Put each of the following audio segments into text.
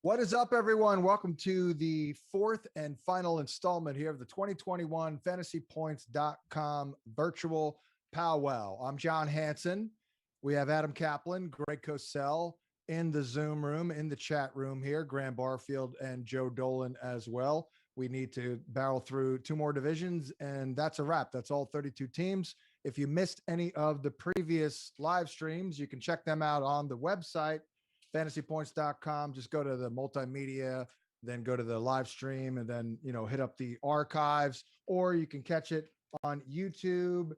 What is up, everyone? Welcome to the fourth and final installment here of the 2021 FantasyPoints.com virtual powwow. I'm John Hansen. We have Adam Caplan, Greg Cosell in the Zoom room, in the chat room here, Graham Barfield and Joe Dolan as well. We need to barrel through two more divisions, and that's a wrap. That's all 32 teams. If you missed any of the previous live streams, you can check them out on the website, fantasypoints.com. Just go to the multimedia, then go to the live stream, and then, hit up the archives, or you can catch it on YouTube.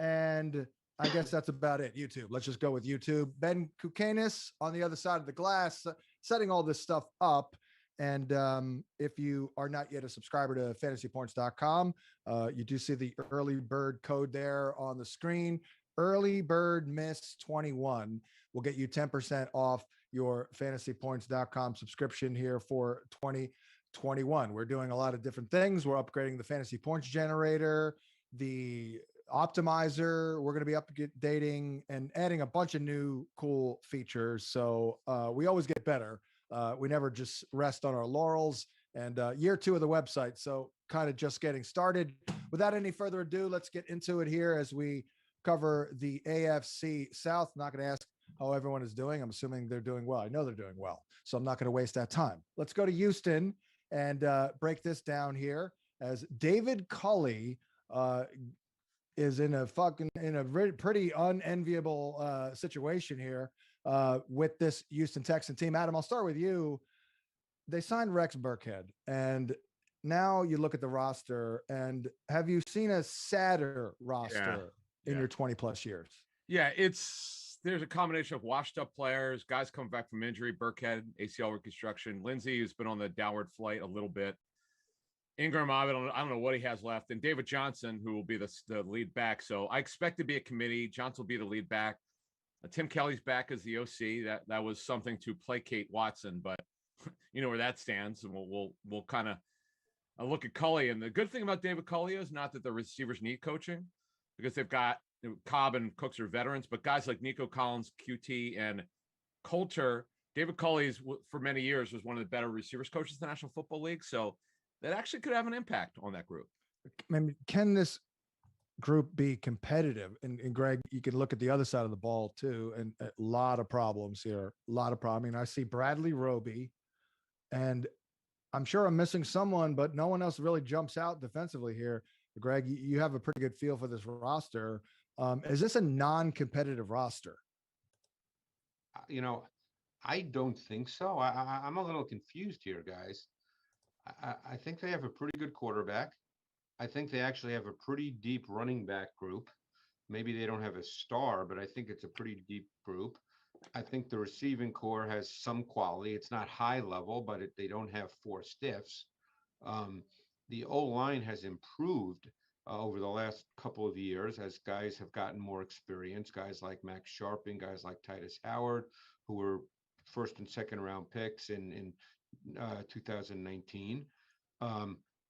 And I guess that's about it. YouTube. Let's just go with YouTube. Ben Kukanis on the other side of the glass, setting all this stuff up. And if you are not yet a subscriber to fantasypoints.com, you do see the early bird code there on the screen. Early bird miss 21 will get you 10% off your fantasypoints.com subscription here for 2021. We're doing a lot of different things. We're upgrading the fantasy points generator, the optimizer. We're going to be updating and adding a bunch of new cool features. So we always get better. We never just rest on our laurels. And year two of the website, so kind of just getting started. Without any further ado, let's get into it here as we cover the AFC South. I'm not going to ask how everyone is doing. I'm assuming they're doing well. I know they're doing well, so I'm not going to waste that time. Let's go to Houston and break this down here as David Culley is in a pretty unenviable situation here with this Houston Texan team. Adam, I'll start with you. They signed Rex Burkhead, and now you look at the roster, and have you seen a sadder roster in your 20 plus years? Yeah, there's a combination of washed up players, guys coming back from injury, Burkhead, ACL reconstruction, Lindsey, who's been on the downward flight a little bit, Ingram, I don't know what he has left, and David Johnson, who will be the lead back. So I expect to be a committee. Johnson will be the lead back. Tim Kelly's back as the OC. That was something to placate Watson, but you know where that stands, and we'll kind of look at Culley. And the good thing about David Culley is not that the receivers need coaching, because they've got Cobb and Cooks are veterans, but guys like Nico Collins, QT, and Coulter, David Culley for many years was one of the better receivers coaches in the National Football League. So that actually could have an impact on that group. I mean, can this group be competitive? And Greg, you can look at the other side of the ball too, and a lot of problems here. A lot of problems. I mean, I see Bradley Roby, and I'm sure I'm missing someone, but no one else really jumps out defensively here. Greg, you have a pretty good feel for this roster. Is this a non-competitive roster? I don't think so. I'm a little confused here, guys. I think they have a pretty good quarterback. I think they actually have a pretty deep running back group. Maybe they don't have a star, but I think it's a pretty deep group. I think the receiving core has some quality. It's not high level, but they don't have four stiffs. The O-line has improved over the last couple of years as guys have gotten more experience, guys like Max Sharping, guys like Titus Howard, who were first and second round picks in 2019.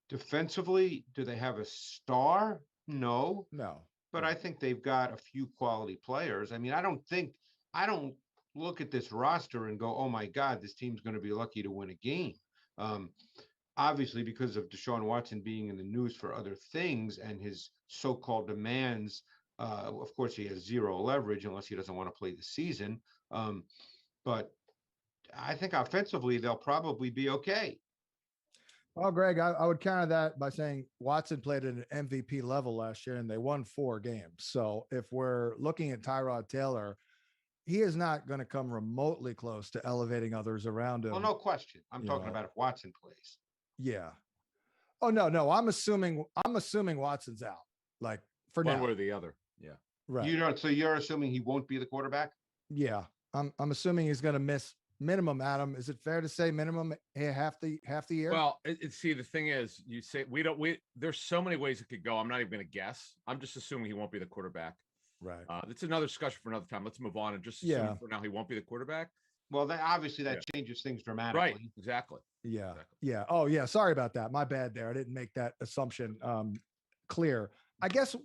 Defensively, do they have a star? No. But I think they've got a few quality players. I mean, I don't look at this roster and go, oh my God, this team's going to be lucky to win a game. Obviously, because of Deshaun Watson being in the news for other things and his so-called demands, of course, he has zero leverage unless he doesn't want to play the season. But I think offensively, they'll probably be okay. Well, Greg, I would counter that by saying Watson played at an MVP level last year, and they won 4 games. So if we're looking at Tyrod Taylor, he is not going to come remotely close to elevating others around him. Well, no question. I'm talking about if Watson plays. Yeah. Oh, no. I'm assuming Watson's out, like for One now. way or the other. Yeah. Right. So you're assuming he won't be the quarterback? Yeah. I'm assuming he's going to miss minimum. Adam, is it fair to say minimum half the year? Well, see, the thing is, you say there's so many ways it could go. I'm not even going to guess. I'm just assuming he won't be the quarterback. Right. It's another discussion for another time. Let's move on and just assume for now he won't be the quarterback. Well, that changes things dramatically. Right. Exactly. Yeah. Exactly. Yeah. Oh, yeah. Sorry about that. My bad there. I didn't make that assumption clear. I guess,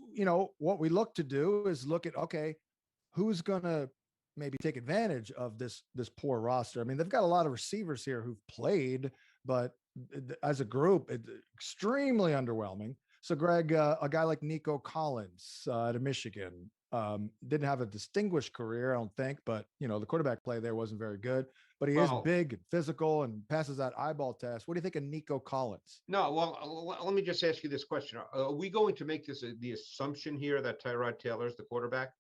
what we look to do is look at, okay, who's going to maybe take advantage of this poor roster. I mean, they've got a lot of receivers here who've played, but as a group, it's extremely underwhelming. So, Greg, a guy like Nico Collins out of Michigan didn't have a distinguished career, I don't think, but the quarterback play there wasn't very good. But he is big and physical and passes that eyeball test. What do you think of Nico Collins? No, well, let me just ask you this question: are we going to make this the assumption here that Tyrod Taylor is the quarterback?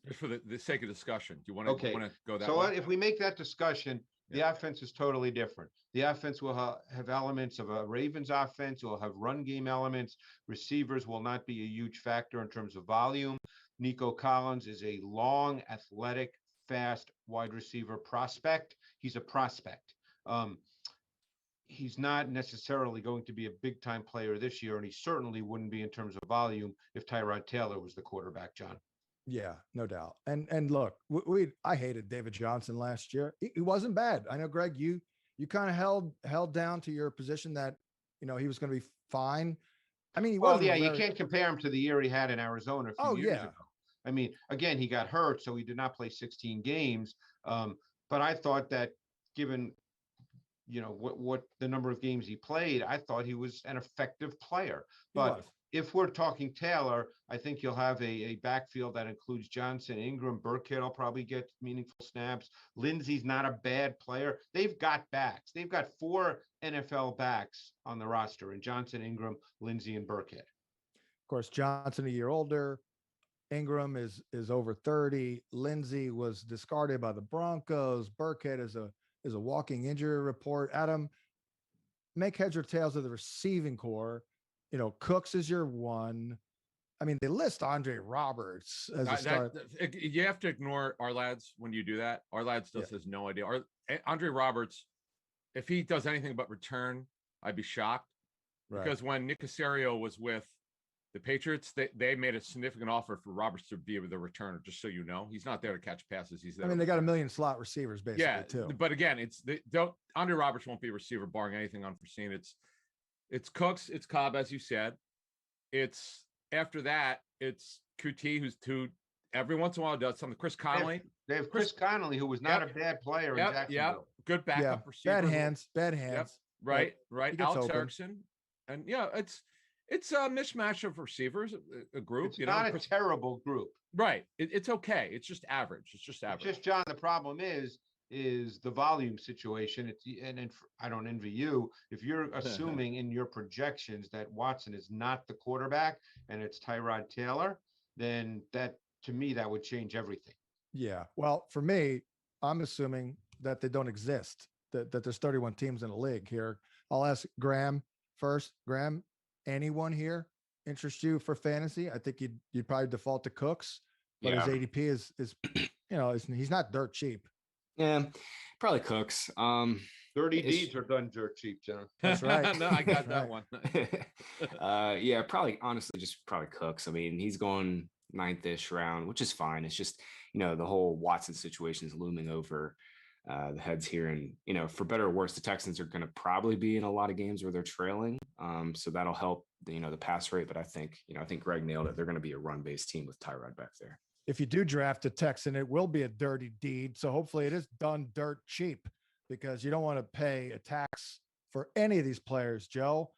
Just for the sake of discussion, do you want to go that so way? If we make that discussion, the offense is totally different. The offense will have elements of a Ravens offense. It will have run game elements. Receivers will not be a huge factor in terms of volume. Nico Collins is a long, athletic, fast wide receiver prospect. He's a prospect. He's not necessarily going to be a big time player this year, and he certainly wouldn't be in terms of volume if Tyrod Taylor was the quarterback, John. Yeah, no doubt. And look, I hated David Johnson last year. He wasn't bad. I know, Greg, you kind of held down to your position that he was going to be fine. I mean, you can't compare him to the year he had in Arizona a few years ago. I mean, again, he got hurt, so he did not play 16 games. But I thought that given what the number of games he played, I thought he was an effective player. But if we're talking Taylor, I think you'll have a backfield that includes Johnson, Ingram, Burkhead will probably get meaningful snaps. Lindsey's not a bad player. They've got backs. They've got 4 NFL backs on the roster, and Johnson, Ingram, Lindsey, and Burkhead. Of course, Johnson a year older. Ingram is over 30. Lindsey was discarded by the Broncos. Burkhead is a walking injury report. Adam, make heads or tails of the receiving core. Cooks is your one. I mean, they list Andre Roberts as a start. You have to ignore our lads when you do that. Our lads has no idea. Andre Roberts, if he does anything but return, I'd be shocked. Right. Because when Nick Caserio was with the Patriots, they made a significant offer for Roberts to be able to return. Just so you know, he's not there to catch passes. He's there. I mean, they got a million slot receivers basically too. But again, Andre Roberts won't be a receiver barring anything unforeseen. It's Cooks, it's Cobb, as you said. It's after that, it's QT, who every once in a while does something. Chris Connolly. They have Chris Connolly, who was not a bad player in Jacksonville. Yeah, good backup receiver. Bad hands. Right. Alex Erickson. And it's a mismatch of receivers, a group. It's not a terrible group. Right. It's okay. It's just average. It's just John, the problem is the volume situation. And I don't envy you. If you're assuming in your projections that Watson is not the quarterback and it's Tyrod Taylor, then to me, that would change everything. Yeah. Well, for me, I'm assuming that they don't exist, that there's 31 teams in the league here. I'll ask Graham first. Graham, anyone here interest you for fantasy? I think you'd probably default to Cooks, but his ADP is he's not dirt cheap. Yeah, probably Cooks. 30 deeds are done dirt cheap, John. That's right. No, I got that one. Honestly, just probably Cooks. I mean, he's going 9th-ish round, which is fine. It's just, the whole Watson situation is looming over the heads here. And, for better or worse, the Texans are going to probably be in a lot of games where they're trailing. So that'll help, the pass rate. But I think Greg nailed it. They're going to be a run-based team with Tyrod back there. If you do draft a Texan, it will be a dirty deed. So hopefully it is done dirt cheap, because you don't want to pay a tax for any of these players. Joe,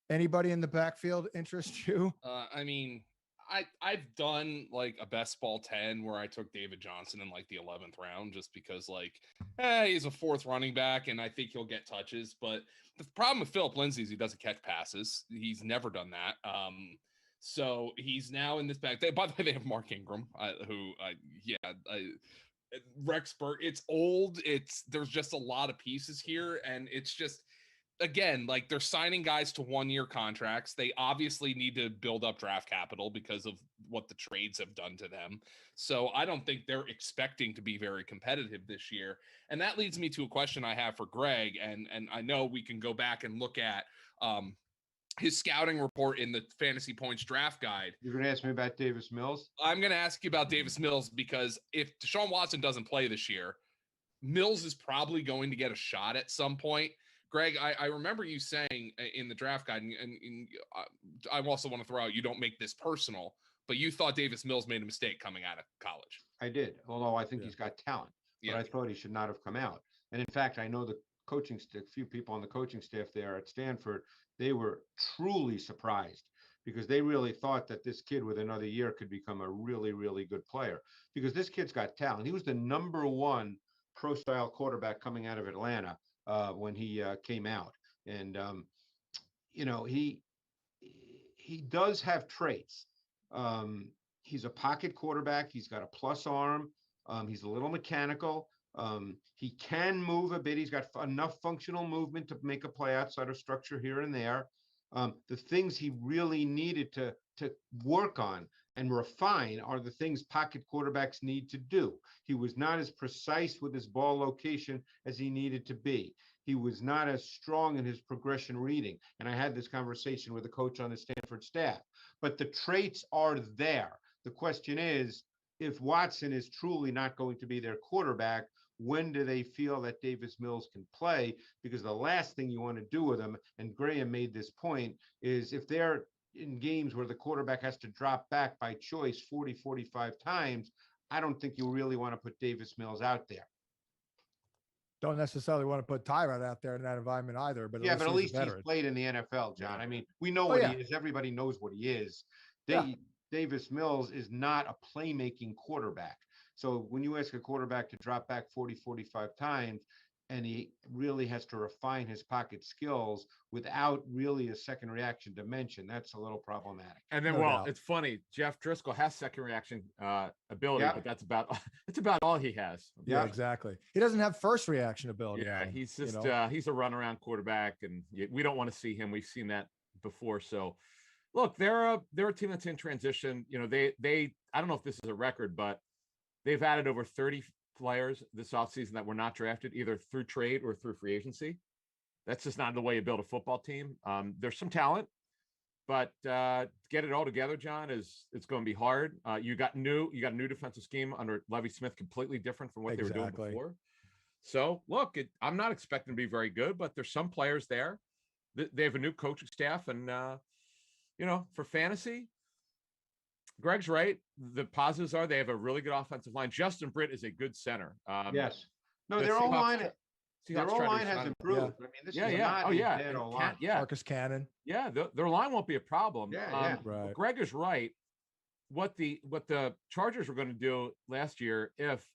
anybody in the backfield interest you? I mean, I've done like a best ball 10 where I took David Johnson in like the 11th round, just because he's a 4th running back and I think he'll get touches. But the problem with Phillip Lindsay is he doesn't catch passes. He's never done that. So he's now in this back. By the way, they have Mark Ingram, Rexburg. It's old. There's just a lot of pieces here, and it's just, again, they're signing guys to 1-year contracts. They obviously need to build up draft capital because of what the trades have done to them. So I don't think they're expecting to be very competitive this year. And that leads me to a question I have for Greg. And I know we can go back and look at his scouting report in the Fantasy Points draft guide. You're going to ask me about Davis Mills? I'm going to ask you about Davis Mills, because if Deshaun Watson doesn't play this year, Mills is probably going to get a shot at some point. Greg, I remember you saying in the draft guide, and I also want to throw out, you don't make this personal, but you thought Davis Mills made a mistake coming out of college. I did, although I think Yeah. he's got talent, but Yeah. I thought he should not have come out. And in fact, I know the coaching staff, a few people on the coaching staff there at Stanford, they were truly surprised because they really thought that this kid with another year could become a really, really good player because this kid's got talent. He was the #1 pro style quarterback coming out of Atlanta when he came out. And, you know, he does have traits. He's a pocket quarterback. He's got a plus arm. He's a little mechanical. He can move a bit. He's got enough functional movement to make a play outside of structure here and there. The things he really needed to work on and refine are the things pocket quarterbacks need to do. He was not as precise with his ball location as he needed to be. He was not as strong in his progression reading. And I had this conversation with a coach on the Stanford staff, but the traits are there. The question is, if Watson is truly not going to be their quarterback, when do they feel that Davis Mills can play? Because the last thing you want to do with them, and Graham made this point, is if they're in games where the quarterback has to drop back by choice 40, 45 times, I don't think you really want to put Davis Mills out there. Don't necessarily want to put Tyrod out there in that environment either, but at least he's veteran. played in the NFL, John. Yeah. I mean, we know Oh, what yeah. he is. Everybody knows what he is. Yeah. Davis Mills is not a playmaking quarterback. So when you ask a quarterback to drop back 40, 45 times, and he really has to refine his pocket skills without really a second reaction dimension, that's a little problematic. And then, No well, doubt. it's funny. Jeff Driscoll has second reaction ability, Yeah. but that's about all he has. Yeah, Yeah. exactly. He doesn't have first reaction ability. Yeah, though, he's you just know? he's a runaround quarterback, and we don't want to see him. We've seen that before. So, look, they're a team that's in transition. You know, they I don't know if this is a record, but they've added over 30 players this offseason that were not drafted either through trade or through free agency. That's just not the way you build a football team. There's some talent, but to get it all together, John, it's going to be hard. You got a new defensive scheme under Levy Smith, completely different from what they were doing before. So look, I'm not expecting to be very good, but there's some players there. They have a new coaching staff, and you know, for fantasy, Greg's right. The positives are they have a really good offensive line. Justin Britt is a good center. Yes. No, the their O line Seahawks has improved. I mean, this is not a dead O line. Marcus Cannon. Yeah, their line won't be a problem. Yeah. Right. Greg is right. What the Chargers were going to do last year, if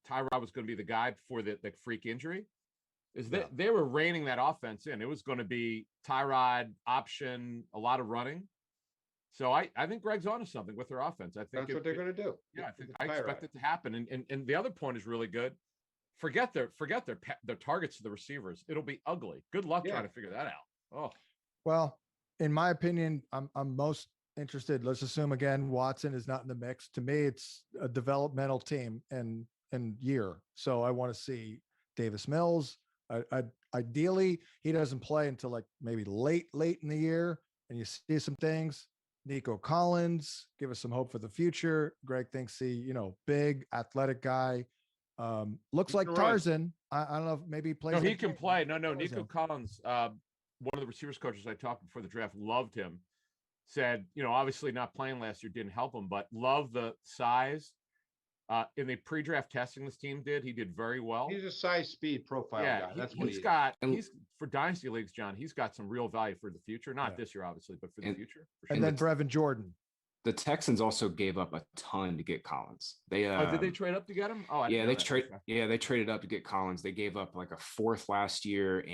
Tyrod was going to be the guy for the freak injury, is that they were reining that offense in. It was going to be Tyrod option, a lot of running. So I think Greg's onto something with their offense. I think that's what they're going to do. Yeah, I expect it to happen. And the other point is really good. Forget their targets to the receivers. It'll be ugly. Good luck trying to figure that out. Oh, well, in my opinion, I'm most interested. Let's assume again Watson is not in the mix. To me, it's a developmental team and year. So I want to see Davis Mills. Ideally, he doesn't play until like maybe late in the year, and you see some things. Nico Collins, give us some hope for the future. Greg thinks big athletic guy. Looks like Tarzan. I don't know if maybe he plays. No, he can play. No, Nico Collins, one of the receivers coaches I talked before the draft, loved him. Said, obviously not playing last year didn't help him, but loved the size. In the pre-draft testing this team did, he did very well. He's a size speed profile guy. That's what he's for dynasty leagues, John. He's got some real value for the future. Not this year, obviously, but for the future. For sure. And then Brevin Jordan. The Texans also gave up a ton to get Collins. They did they trade up to get him? Oh, they traded up to get Collins. They gave up like a fourth last year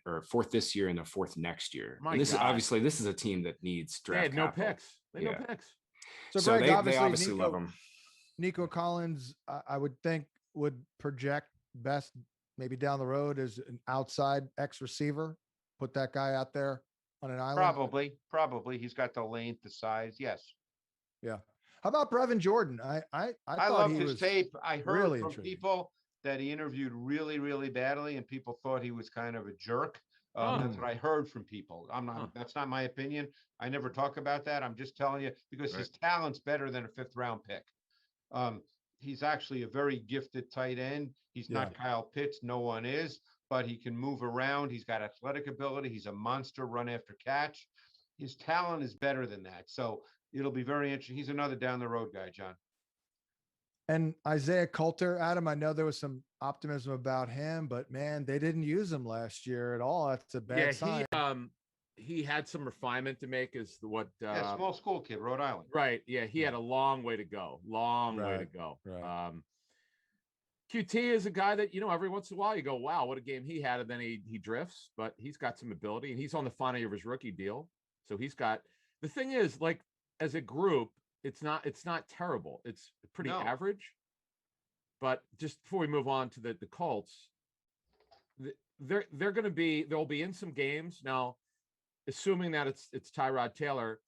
or fourth this year and a fourth next year. And this is a team that needs draft. They had no picks. They had no picks. So Greg, they obviously love him. Nico Collins, I would think, would project best maybe down the road as an outside X receiver. Put that guy out there on an island. Probably. He's got the length, the size. Yes. Yeah. How about Brevin Jordan? I love his tape. I heard really from intriguing. people that he interviewed really, really badly, and people thought he was kind of a jerk. That's what I heard from people. That's not my opinion. I never talk about that. I'm just telling you because his talent's better than a 5th round pick. He's actually a very gifted tight end. He's not Kyle Pitts. No one is, but he can move around. He's got athletic ability. He's a monster run after catch. His talent is better than that. So it'll be very interesting. He's another down the road guy, John. And Isaiah Coulter, Adam, I know there was some optimism about him, but man, they didn't use him last year at all. That's a bad sign. He had some refinement to make is what Yeah, small school kid, Rhode Island. Right. Yeah, he had a long way to go. Long way to go. Right. QT is a guy that, every once in a while you go, wow, what a game he had, and then he drifts, but he's got some ability, and he's on the final year of his rookie deal. So he's got, the thing is, like, as a group, it's not terrible. It's pretty average. But just before we move on to the Colts, they'll be in some games now, assuming that it's Tyrod Taylor.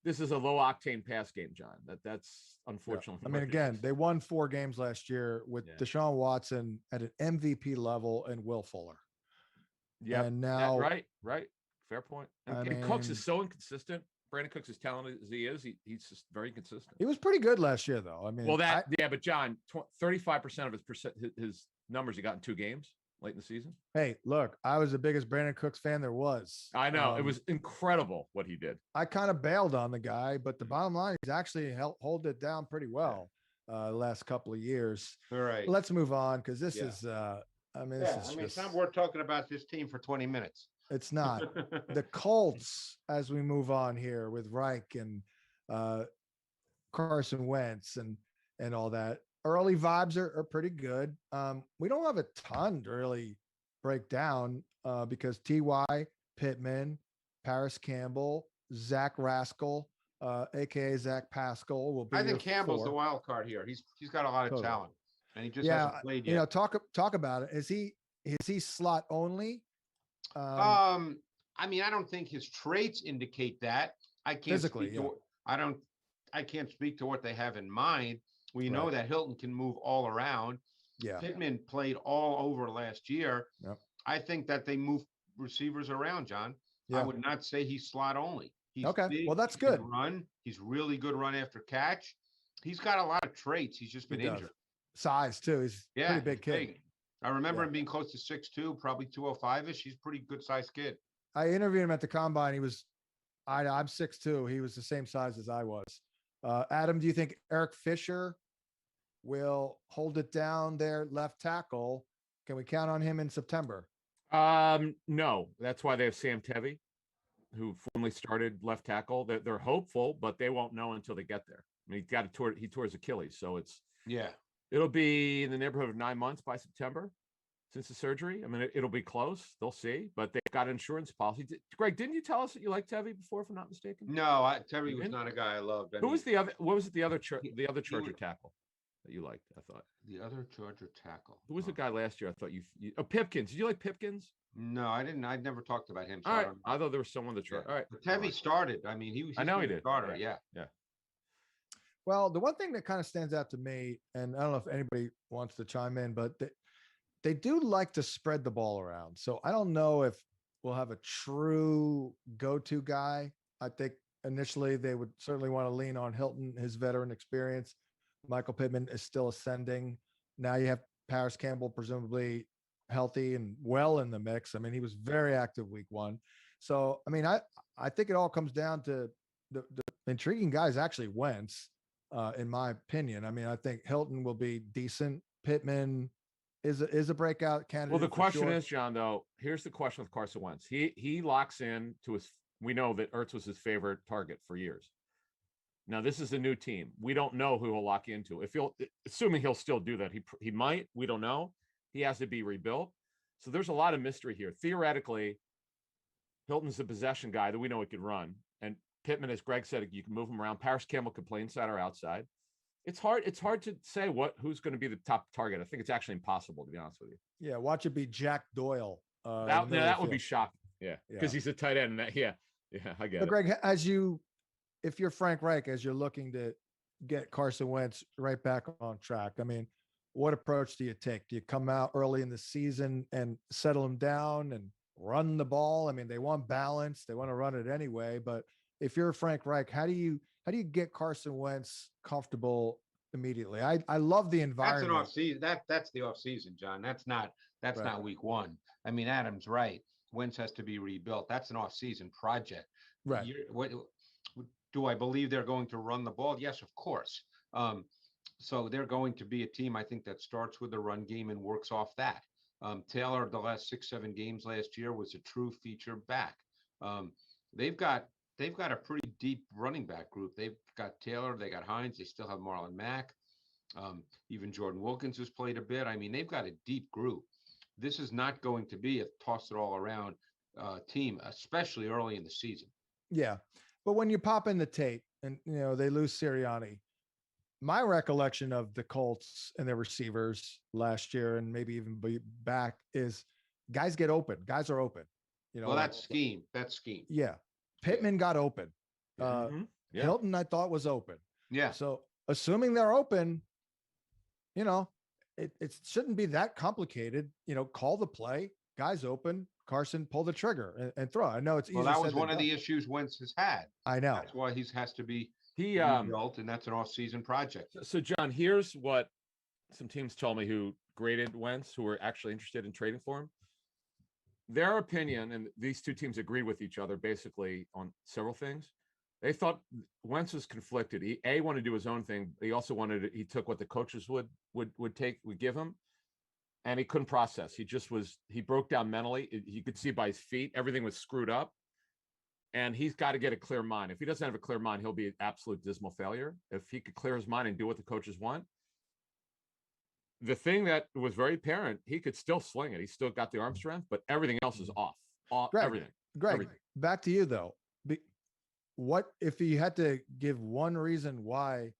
This is a low octane pass game, John. That's unfortunately. I mean, again, they won 4 games last year with Deshaun Watson at an MVP level and Will Fuller. Yeah, and now right. Fair point. And Cooks is so inconsistent. Brandon Cooks, as talented as he is, he's just very consistent. He was pretty good last year, though. I mean, but John, 35% of his numbers he got in 2 games late in the season. Hey, look, I was the biggest Brandon Cooks fan there was. I know. It was incredible what he did. I kind of bailed on the guy, but the bottom line, he's actually hold it down pretty well the last couple of years. All right. Let's move on because this is it's not worth talking about this team for 20 minutes. It's not. The Colts, as we move on here with Reich and Carson Wentz and all that. Early vibes are pretty good. We don't have a ton to really break down because T.Y., Pittman, Paris Campbell, Zach Rascal, aka Zach Pascal, will be. I think Campbell's the wild card here. He's got a lot of talent, and he just hasn't played yet. Talk about it. Is he slot only? I mean, I don't think his traits indicate that. I can't physically. I can't speak to what they have in mind. We know that Hilton can move all around. Yeah. Pittman played all over last year. Yep. I think that they move receivers around, John. Yeah. I would not say he's slot only. He's okay. Big, well, that's good. Run. He's really good run after catch. He's got a lot of traits. He's just been injured. Size too. He's pretty big kid. Big. I remember him being close to 6'2", probably 205-ish. He's a pretty good sized kid. I interviewed him at the combine. I'm 6'2". He was the same size as I was. Adam, do you think Eric Fisher will hold it down there left tackle? Can we count on him in September? No, that's why they have Sam Tevy, who formerly started left tackle. They're hopeful, but they won't know until they get there. I mean, he tore his Achilles, so it'll be in the neighborhood of 9 months by September since the surgery. I mean, it'll be close. They'll see, but they've got insurance policy. Greg, didn't you tell us that you liked Tevy before, if I'm not mistaken? No, Tevy was not a guy I loved. Who was the other? What was it? The other Charger tackle that you liked? I thought the other Charger tackle. Who was the guy last year? I thought you Pipkins. Did you like Pipkins? No, I didn't. I'd never talked about him. So all right, I thought there was someone that tried. All right, but Tevy started. I mean, he was. I know he did. Starter. Yeah. Well, the one thing that kind of stands out to me, and I don't know if anybody wants to chime in, but they do like to spread the ball around. So I don't know if we'll have a true go-to guy. I think initially they would certainly want to lean on Hilton, his veteran experience. Michael Pittman is still ascending. Now you have Paris Campbell, presumably healthy and well in the mix. I mean, he was very active week 1. So, I mean, I think it all comes down to the intriguing guys actually Wentz, in my opinion. I mean, I think Hilton will be decent. Pittman is a breakout candidate. Well, the question is, John, though, here's the question with Carson Wentz. He locks in to his, we know that Ertz was his favorite target for years. Now, this is a new team. We don't know who he'll lock into. Assuming he'll still do that, he might. We don't know. He has to be rebuilt. So there's a lot of mystery here. Theoretically, Hilton's a possession guy that we know he can run. And Pittman, as Greg said, you can move him around. Paris Campbell could play inside or outside. It's hard to say who's going to be the top target. I think it's actually impossive, to be honest with you. Yeah, watch it be Jack Doyle. That would be shocking. Yeah, because he's a tight end. I get it. Greg, if you're Frank Reich, as you're looking to get Carson Wentz right back on track, I mean, what approach do you take? Do you come out early in the season and settle him down and run the ball? I mean, they want balance. They want to run it anyway. But if you're Frank Reich, how do you get Carson Wentz comfortable immediately? I love the environment. That's an off season. That's the off season, John. That's not week 1. I mean, Adam's right. Wentz has to be rebuilt. That's an off season project. Right. Do I believe they're going to run the ball? Yes, of course. So they're going to be a team, I think, that starts with the run game and works off that. Taylor, the last 6-7 games last year, was a true feature back. They've got a pretty deep running back group. They've got Taylor, they got Hines, they still have Marlon Mack. Even Jordan Wilkins has played a bit. I mean, they've got a deep group. This is not going to be a toss it all around team, especially early in the season. Yeah. But when you pop in the tape and, they lose Sirianni, my recollection of the Colts and their receivers last year and maybe even back is guys get open. Guys are open. Well, that's scheme. That's scheme. Yeah. Pittman got open. Yeah. Hilton, I thought, was open. Yeah. So assuming they're open, it shouldn't be that complicated. Call the play, guys open, Carson, pull the trigger and throw. I know it's easy. Well, that was one of the issues Wentz has had. I know. That's why he has to be built, and that's an off-season project. So, John, here's what some teams told me who graded Wentz, who were actually interested in trading for him. Their opinion, and these two teams agreed with each other basically on several things. They thought Wentz was conflicted. He wanted to do his own thing. He also he took what the coaches would give him, and he couldn't process. He broke down mentally. You could see by his feet, everything was screwed up. And he's got to get a clear mind. If he doesn't have a clear mind, he'll be an absolute dismal failure. If he could clear his mind and do what the coaches want, the thing that was very apparent, he could still sling it. He still got the arm strength, but everything else is off. Everything. Greg, everything. Back to you though. What if you had to give one reason why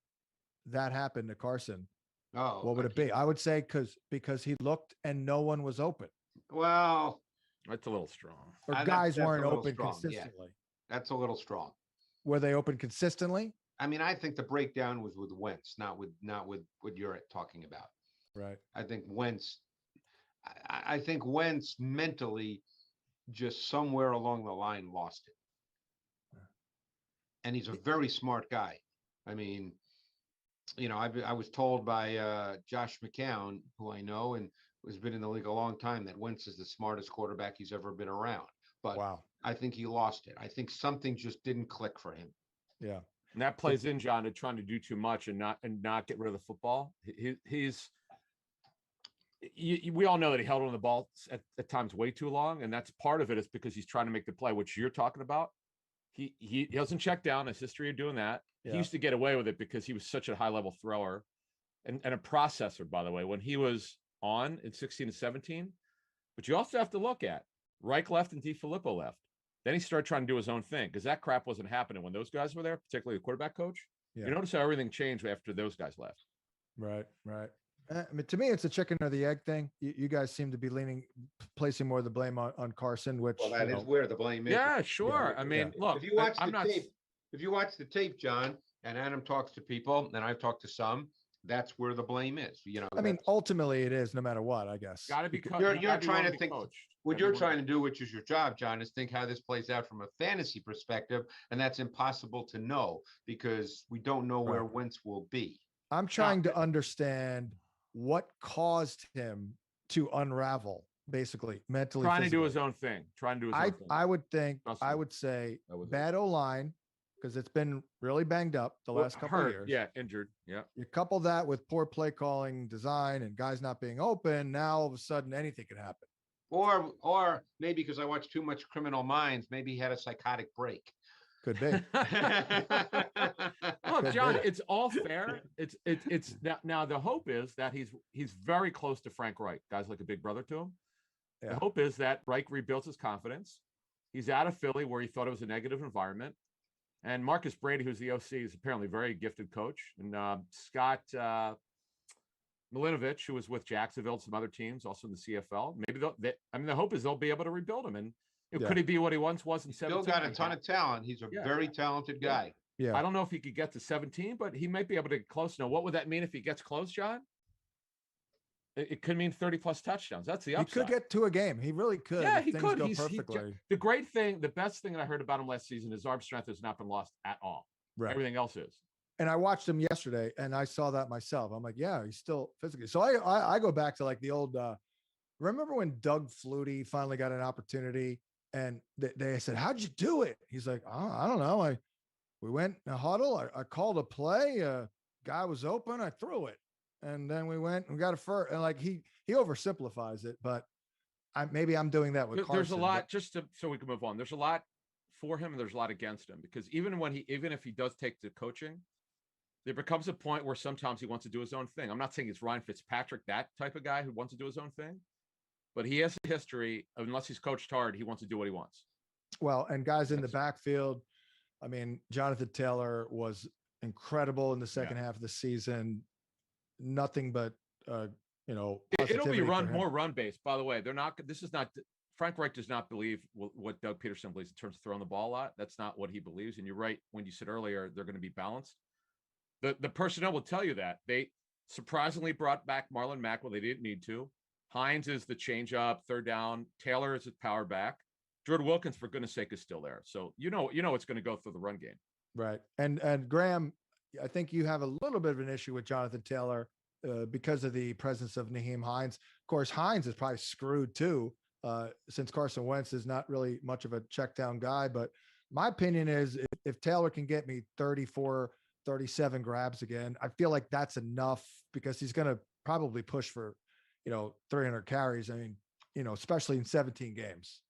that happened to Carson? Oh, what would it be? I would say because he looked and no one was open. Well, that's a little strong. Or guys that's weren't open strong, consistently. Yeah. That's a little strong. Were they open consistently? I mean, I think the breakdown was with Wentz, not with what you're talking about. Right. I think Wentz mentally just somewhere along the line lost it. And he's a very smart guy. I mean, I was told by Josh McCown, who I know and has been in the league a long time, that Wentz is the smartest quarterback he's ever been around. But wow. I think he lost it. I think something just didn't click for him. Yeah. And that plays in, John, to trying to do too much and not get rid of the football. We all know that he held on the ball at times way too long. And that's part of it is because he's trying to make the play, which you're talking about. He doesn't check down, his history of doing that. Yeah. He used to get away with it because he was such a high level thrower and a processor, by the way, when he was on in 16 and 17. But you also have to look at Reich left and DiFilippo left. Then he started trying to do his own thing because that crap wasn't happening when those guys were there, particularly the quarterback coach. Yeah. You notice how everything changed after those guys left. Right. I mean, to me, it's a chicken or the egg thing. You guys seem to be placing more of the blame on Carson, which that is where the blame is. Yeah, sure. I mean, look, if you watch the tape, John, and Adam talks to people, and I've talked to some, that's where the blame is. I mean, ultimately, it is no matter what. I guess. Got to be. You're trying to think. What you're trying to do, which is your job, John, is think how this plays out from a fantasy perspective, and that's impossible to know because we don't know where Wentz will be. I'm trying to understand what caused him to unravel, basically mentally. Trying to do his own thing. I would say bad O-line because it's been really banged up the last couple of years. Yeah, injured. Yeah. You couple that with poor play calling, design, and guys not being open. Now all of a sudden anything could happen. Or maybe because I watched too much Criminal Minds, maybe he had a psychotic break. Could be. Look, John, it's all fair. It's now the hope is that he's very close to Frank Reich. Guy's like a big brother to him. Yeah. The hope is that Reich rebuilds his confidence. He's out of Philly where he thought it was a negative environment. And Marcus Brady, who's the OC, is apparently a very gifted coach. And Scott Milinovich, who was with Jacksonville and some other teams, also in the CFL. Maybe the hope is they'll be able to rebuild him. And could he be what he once was in 17? Still got a ton of talent. He's a very talented guy. Yeah. I don't know if he could get to 17, but he might be able to get close. Now, what would that mean if he gets close, John? It could mean 30 plus touchdowns. That's the upside. He could get to a game. He really could. Yeah, he could. Go perfectly. The best thing that I heard about him last season is arm strength has not been lost at all. Right. Everything else is. And I watched him yesterday and I saw that myself. I'm like, yeah, he's still physically. So I go back to like the old, remember when Doug Flutie finally got an opportunity and they said, how'd you do it? He's like, oh, I don't know. We went in a huddle. I called a play. guy was open, I threw it. And then we went and got a first. And like he oversimplifies it, but maybe I'm doing that with Carson. There's a lot so we can move on. There's a lot for him and there's a lot against him because even if he does take the coaching, there becomes a point where sometimes he wants to do his own thing. I'm not saying it's Ryan Fitzpatrick, that type of guy who wants to do his own thing, but he has a history of, unless he's coached hard, he wants to do what he wants. Well, and guys in the backfield, I mean, Jonathan Taylor was incredible in the second half of the season. Nothing but, it'll be more run based. By the way, Frank Reich does not believe what Doug Peterson believes in terms of throwing the ball a lot. That's not what he believes. And you're right when you said earlier, they're going to be balanced. The personnel will tell you that. They surprisingly brought back Marlon Mack when they didn't need to. Hines is the change up, third down. Taylor is a power back. Jordan Wilkins, for goodness sake, is still there. So you know it's going to go through the run game. Right. And Graham, I think you have a little bit of an issue with Jonathan Taylor because of the presence of Nyheim Hines. Of course, Hines is probably screwed too, since Carson Wentz is not really much of a check down guy. But my opinion is if Taylor can get me 34, 37 grabs again, I feel like that's enough because he's going to probably push for, 300 carries. I mean, especially in 17 games.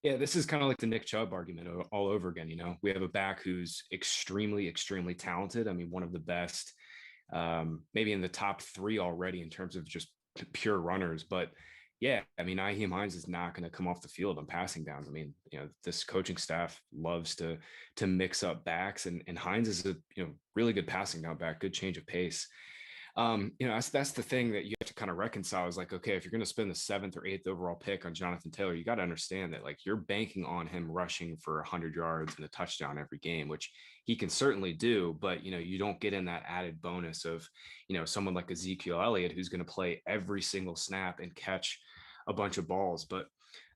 Yeah, this is kind of like the Nick Chubb argument all over again. We have a back who's extremely, extremely talented. I mean, one of the best, maybe in the top 3 already in terms of just pure runners. But yeah, I mean, Nyheim Hines is not going to come off the field on passing downs. I mean, this coaching staff loves to mix up backs, and Hines is a really good passing down back, good change of pace. That's the thing that you have to kind of reconcile is like, okay, if you're going to spend the 7th or 8th overall pick on Jonathan Taylor, you got to understand that like you're banking on him rushing for 100 yards and a touchdown every game, which he can certainly do, but you don't get in that added bonus of, someone like Ezekiel Elliott, who's going to play every single snap and catch a bunch of balls. But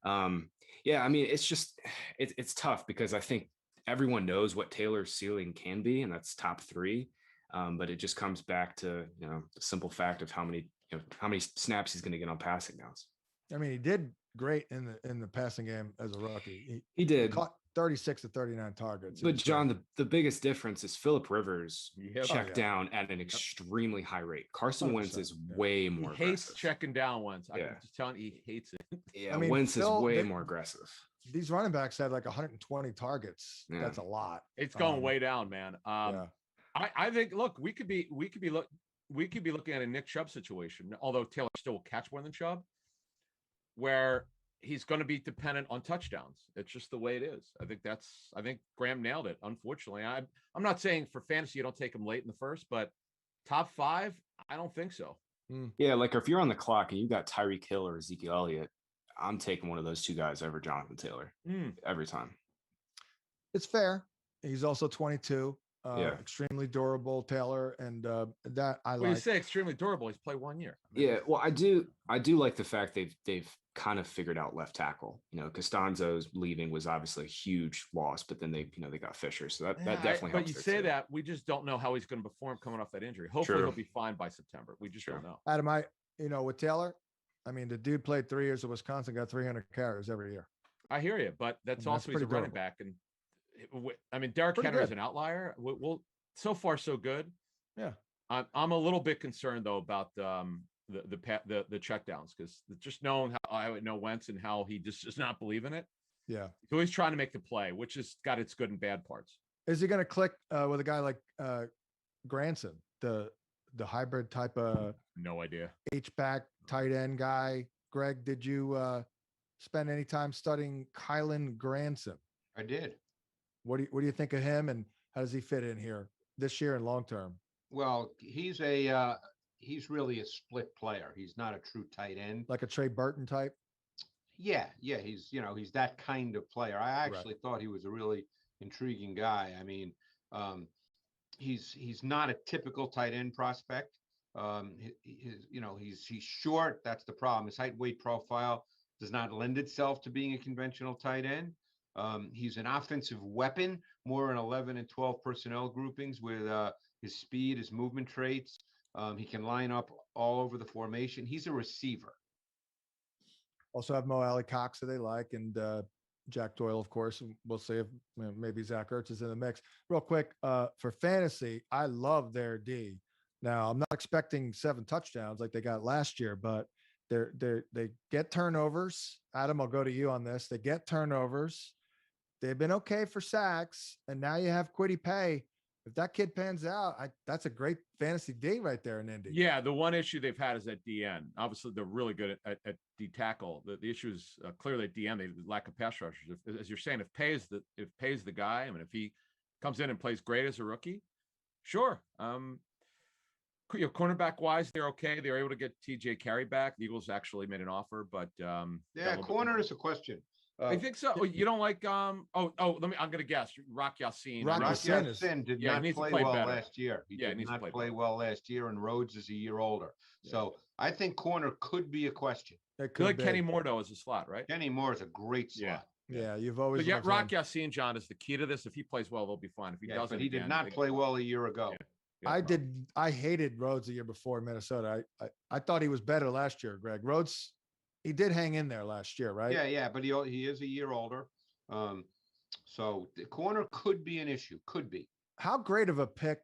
yeah, I mean, it's just, it's tough because I think everyone knows what Taylor's ceiling can be, and that's top 3. But it just comes back to the simple fact of how many snaps he's going to get on passing downs. I mean, he did great in the passing game as a rookie. He did. Caught 36 to 39 targets. But John, the biggest difference is Phillip Rivers checked down at an extremely high rate. Carson Wentz is way more. He hates checking down Wentz. I'm just telling you, he hates it. Yeah, I mean, Wentz is way more aggressive. These running backs had like 120 targets. Yeah. That's a lot. It's going way down, man. I think, look, we could be looking at a Nick Chubb situation, although Taylor still will catch more than Chubb, where he's going to be dependent on touchdowns. It's just the way it is. I think Graham nailed it. Unfortunately, I'm not saying for fantasy you don't take him late in the first, but top 5, I don't think so. Yeah, like if you're on the clock and you got Tyreek Hill or Ezekiel Elliott, I'm taking one of those 2 guys over Jonathan Taylor every time. It's fair. He's also 22. Extremely durable, Taylor, and that I like. When you say extremely durable, he's played 1 year. Yeah, well, I do like the fact they've kind of figured out left tackle. Costanzo's leaving was obviously a huge loss, but then they got Fisher, so that definitely helps. But you say that, we just don't know how he's going to perform coming off that injury. Hopefully he'll be fine by September. We just don't know. Adam, with Taylor, I mean, the dude played 3 years at Wisconsin, got 300 carries every year. I hear you, but that's also he's a running back, and I mean, Derrick Henry is an outlier. We'll so far so good. Yeah, I'm a little bit concerned though about the checkdowns because just knowing how I would know Wentz and how he just does not believe in it. Yeah, he's always trying to make the play, which has got its good and bad parts. Is he going to click with a guy like Granson, the hybrid type of no idea H-back tight end guy? Greg, did you spend any time studying Kylan Granson? I did. What do you think of him, and how does he fit in here this year and long term? Well, he's really a split player. He's not a true tight end, like a Trey Burton type. Yeah, he's that kind of player. I actually thought he was a really intriguing guy. I mean, he's not a typical tight end prospect. He's short. That's the problem. His height weight profile does not lend itself to being a conventional tight end. He's an offensive weapon, more in 11 and 12 personnel groupings with his speed, his movement traits. He can line up all over the formation. He's a receiver. Also have Mo Alley Cox that they like, and Jack Doyle, of course. We'll see if maybe Zach Ertz is in the mix. Real quick, for fantasy, I love their D. Now, I'm not expecting 7 touchdowns like they got last year, but they get turnovers. Adam, I'll go to you on this. They get turnovers. They've been okay for sacks, and now you have Quiddy Pay. If that kid pans out, that's a great fantasy day right there in Indy. Yeah, the one issue they've had is at DN. Obviously, they're really good at D tackle. The issue is clearly at DN, they lack of pass rushers. As you're saying, if Pay's the guy, I mean, if he comes in and plays great as a rookie, sure. Cornerback wise, they're okay. They're able to get TJ Carey back. The Eagles actually made an offer, but yeah, corner is a question. I think so. Oh, you don't like I'm gonna guess Rock Yassin. Rock Yassin did not play well better. last year. He did not play well last year, and Rhodes is a year older. Yeah. So I think corner could be a question. It You like be. Kenny Moore though as a slot, right? Kenny Moore is a great slot. Yeah, you've always. But yeah, Rock Yassin, John, is the key to this. If he plays well, they'll be fine. If he doesn't, but he did not play well a year ago. I hated Rhodes the year before in Minnesota. I thought he was better last year, Greg. Rhodes, he did hang in there last year, right? Yeah, but he is a year older. So the corner could be an issue. Could be. How great of a pick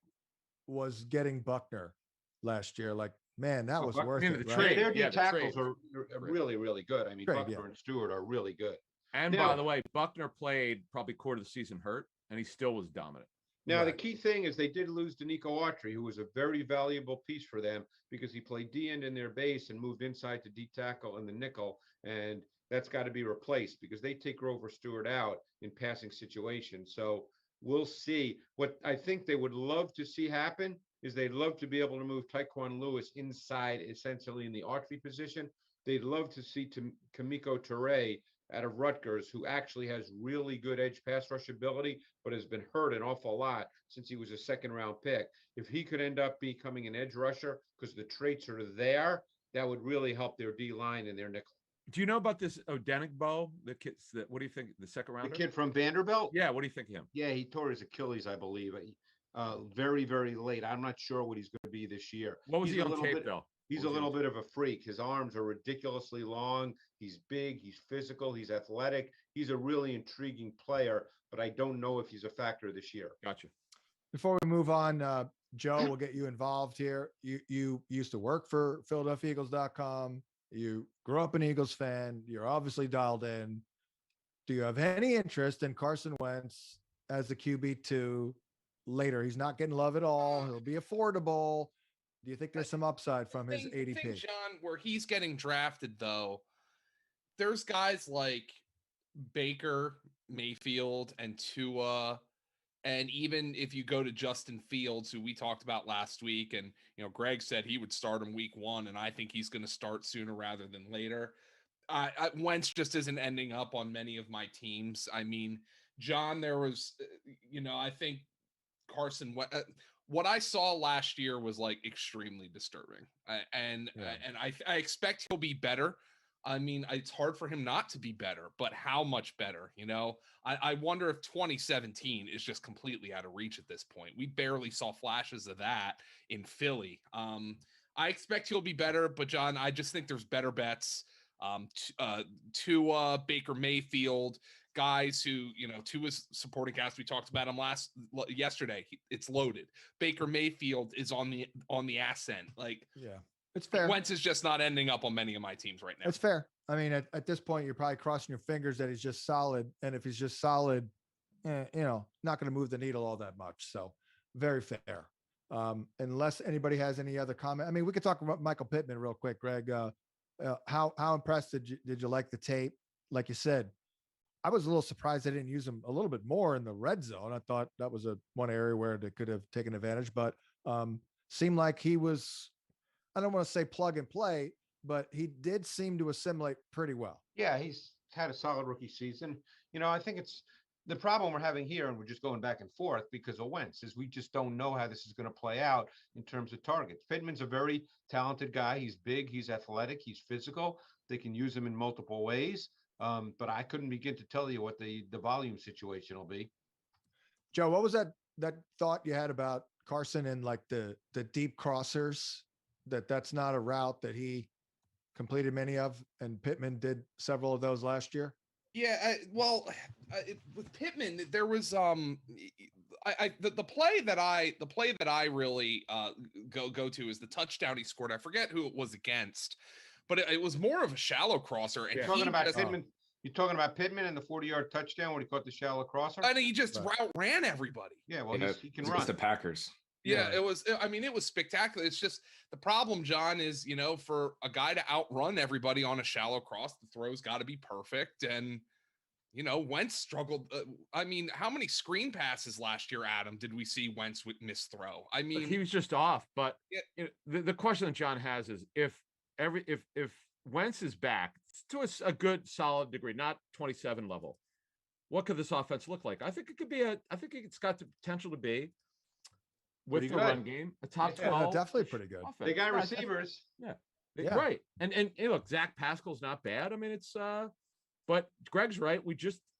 was getting Buckner last year? Like, man, that was worth it. The Right? trade. Their Yeah, the tackles trade. are really, really good. I mean, Buckner and Stewart are really good. And Now- by the way, Buckner played probably quarter of the season hurt, and he still was dominant. Now, the Right. key thing is they did lose Danico Autry, who was a very valuable piece for them because he played D end in their base and moved inside to D tackle in the nickel. And that's got to be replaced because they take Grover Stewart out in passing situations. So we'll see. What I think they would love to see happen is they'd love to be able to move Tyquan Lewis inside, essentially in the Autry position. They'd love to see Kamiko Toure out of Rutgers, who actually has really good edge pass rush ability, but has been hurt an awful lot since he was a second-round pick. If he could end up becoming an edge rusher because the traits are there, that would really help their D line and their nickel. Do you know about this Odenigbo? The kids that what do you think? The second The rounder? kid from Vanderbilt? Yeah, what do you think of him? Yeah, he tore his Achilles, I believe. Very, very late. I'm not sure what he's going to be this year. What was He's he a on little tape bit- though? He's a little bit of a freak. His arms are ridiculously long. He's big. He's physical. He's athletic. He's a really intriguing player, but I don't know if he's a factor this year. Gotcha. Before we move on, Joe, we'll get you involved here. You used to work for PhiladelphiaEagles.com. You grew up an Eagles fan. You're obviously dialed in. Do you have any interest in Carson Wentz as the QB2 later? He's not getting love at all. He'll be affordable. Do you think there's some upside from his The ADP? thing, John, where he's getting drafted, though, there's guys like Baker, Mayfield, and Tua. And even if you go to Justin Fields, who we talked about last week, and Greg said he would start him week 1, and I think he's going to start sooner rather than later. Wentz just isn't ending up on many of my teams. I mean, John, there was, I think Carson, what I saw last year was like extremely disturbing, and I expect he'll be better. I mean, it's hard for him not to be better, but how much better? I wonder if 2017 is just completely out of reach at this point. We barely saw flashes of that in Philly. I expect he'll be better, but John, I just think there's better bets. Tua, Baker Mayfield, guys who, Tua's supporting cast. We talked about him yesterday. It's loaded. Baker Mayfield is on the ascent. Yeah, it's fair. Wentz is just not ending up on many of my teams right now. It's fair. I mean, at this point, you're probably crossing your fingers that he's just solid. And if he's just solid, not going to move the needle all that much. So very fair. Unless anybody has any other comment. I mean, we could talk about Michael Pittman real quick, Greg. How impressed did you like the tape? Like you said, I was a little surprised they didn't use him a little bit more in the red zone. I thought that was one area where they could have taken advantage, but seemed like he was, I don't want to say plug and play, but he did seem to assimilate pretty well. Yeah, he's had a solid rookie season. I think it's the problem we're having here, and we're just going back and forth because of Wentz, is we just don't know how this is going to play out in terms of targets. Pittman's a very talented guy. He's big, he's athletic, he's physical. They can use him in multiple ways. But I couldn't begin to tell you what the volume situation will be. Joe, what was that thought you had about Carson and like the deep crossers, that's not a route that he completed many of, and Pittman did several of those last year? Yeah, with Pittman, there was the play that I really go to is the touchdown he scored. I forget who it was against, but it was more of a shallow crosser, and Yeah. he Talking about just, Pittman. You're talking about Pittman and the 40-yard touchdown when he caught the shallow crosser. and he just Right. outran everybody. Yeah, well, Yeah, he can it's run. the Packers. Yeah, it was. I mean, it was spectacular. It's just the problem, John, is for a guy to outrun everybody on a shallow cross, the throw's got to be perfect. And Wentz struggled. I mean, how many screen passes last year, Adam, did we see Wentz with misthrow? I mean, Look, he was just off. But Yeah. the question that John has is if Wentz is back to a good solid degree, not 27 level, what could this offense look like? I think it could be I think it's got the potential to be with Pretty the good. run game, a top Yeah, 12. definitely pretty good. Offense. They got Yeah, I think- receivers. Yeah. Yeah. Right. And hey, look, Zach Pascal's not bad. I mean, it's but Greg's right.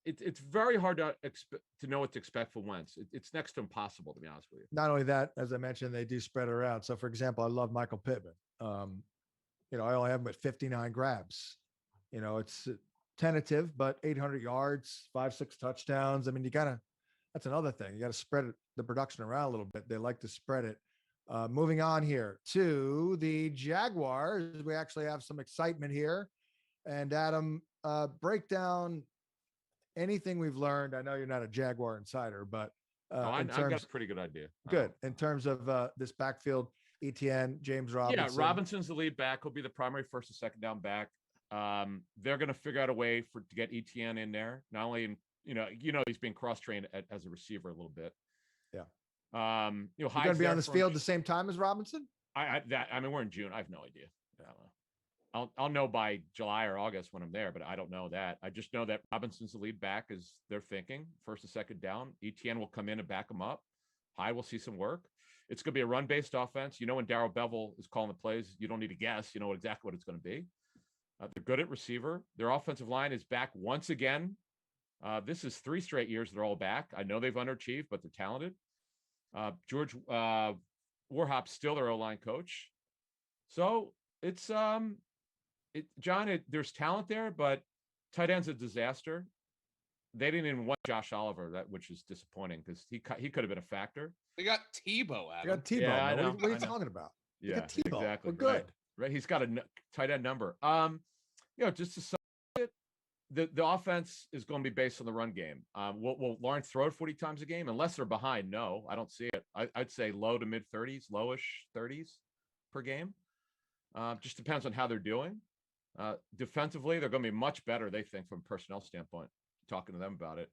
It's very hard to know what to expect from Wentz. It's next to impossible, to be honest with you. Not only that, as I mentioned, they do spread around. So, for example, I love Michael Pittman. I only have him at 59 grabs. It's tentative, but 800 yards, 5-6 touchdowns. I mean, that's another thing. You got to spread the production around a little bit. They like to spread it. Moving on here to the Jaguars. We actually have some excitement here. And Adam, break down anything we've learned. I know you're not a Jaguar insider, but I got a pretty good idea. good in terms of this backfield, ETN, James Robinson. Yeah, Robinson's the lead back. He'll be the primary first and second down back. They're going to figure out a way to get ETN in there. Not only he's being cross-trained as a receiver a little bit. Yeah. You're going to be on this field the same time as Robinson? I mean, we're in June. I have no idea. I don't know. I'll know by July or August when I'm there, but I don't know that. I just know that Robinson's the lead back as they're thinking. First and second down. ETN will come in and back him up. High will see some work. It's going to be a run-based offense. When Darrell Bevel is calling the plays, you don't need to guess. You know exactly what it's going to be. They're good at receiver. Their offensive line is back once again. This is 3 straight years they're all back. I know they've underachieved, but they're talented. George Warhop's still their O-line coach. So it's John, there's talent there, but tight end's a disaster. They didn't even want Josh Oliver, which is disappointing because he could have been a factor. they got Tebow, Adam. You got Tebow. Yeah, I know, What are you I know. talking about? You Yeah, got Tebow. exactly. We're good. Right. He's got a tight end number. Just to sum it, the offense is going to be based on the run game. Will Lawrence throw it 40 times a game? Unless they're behind, no, I don't see it. I'd say low to mid 30s, lowish 30s per game. Just depends on how they're doing. Defensively, they're going to be much better, they think, from a personnel standpoint, talking to them about it.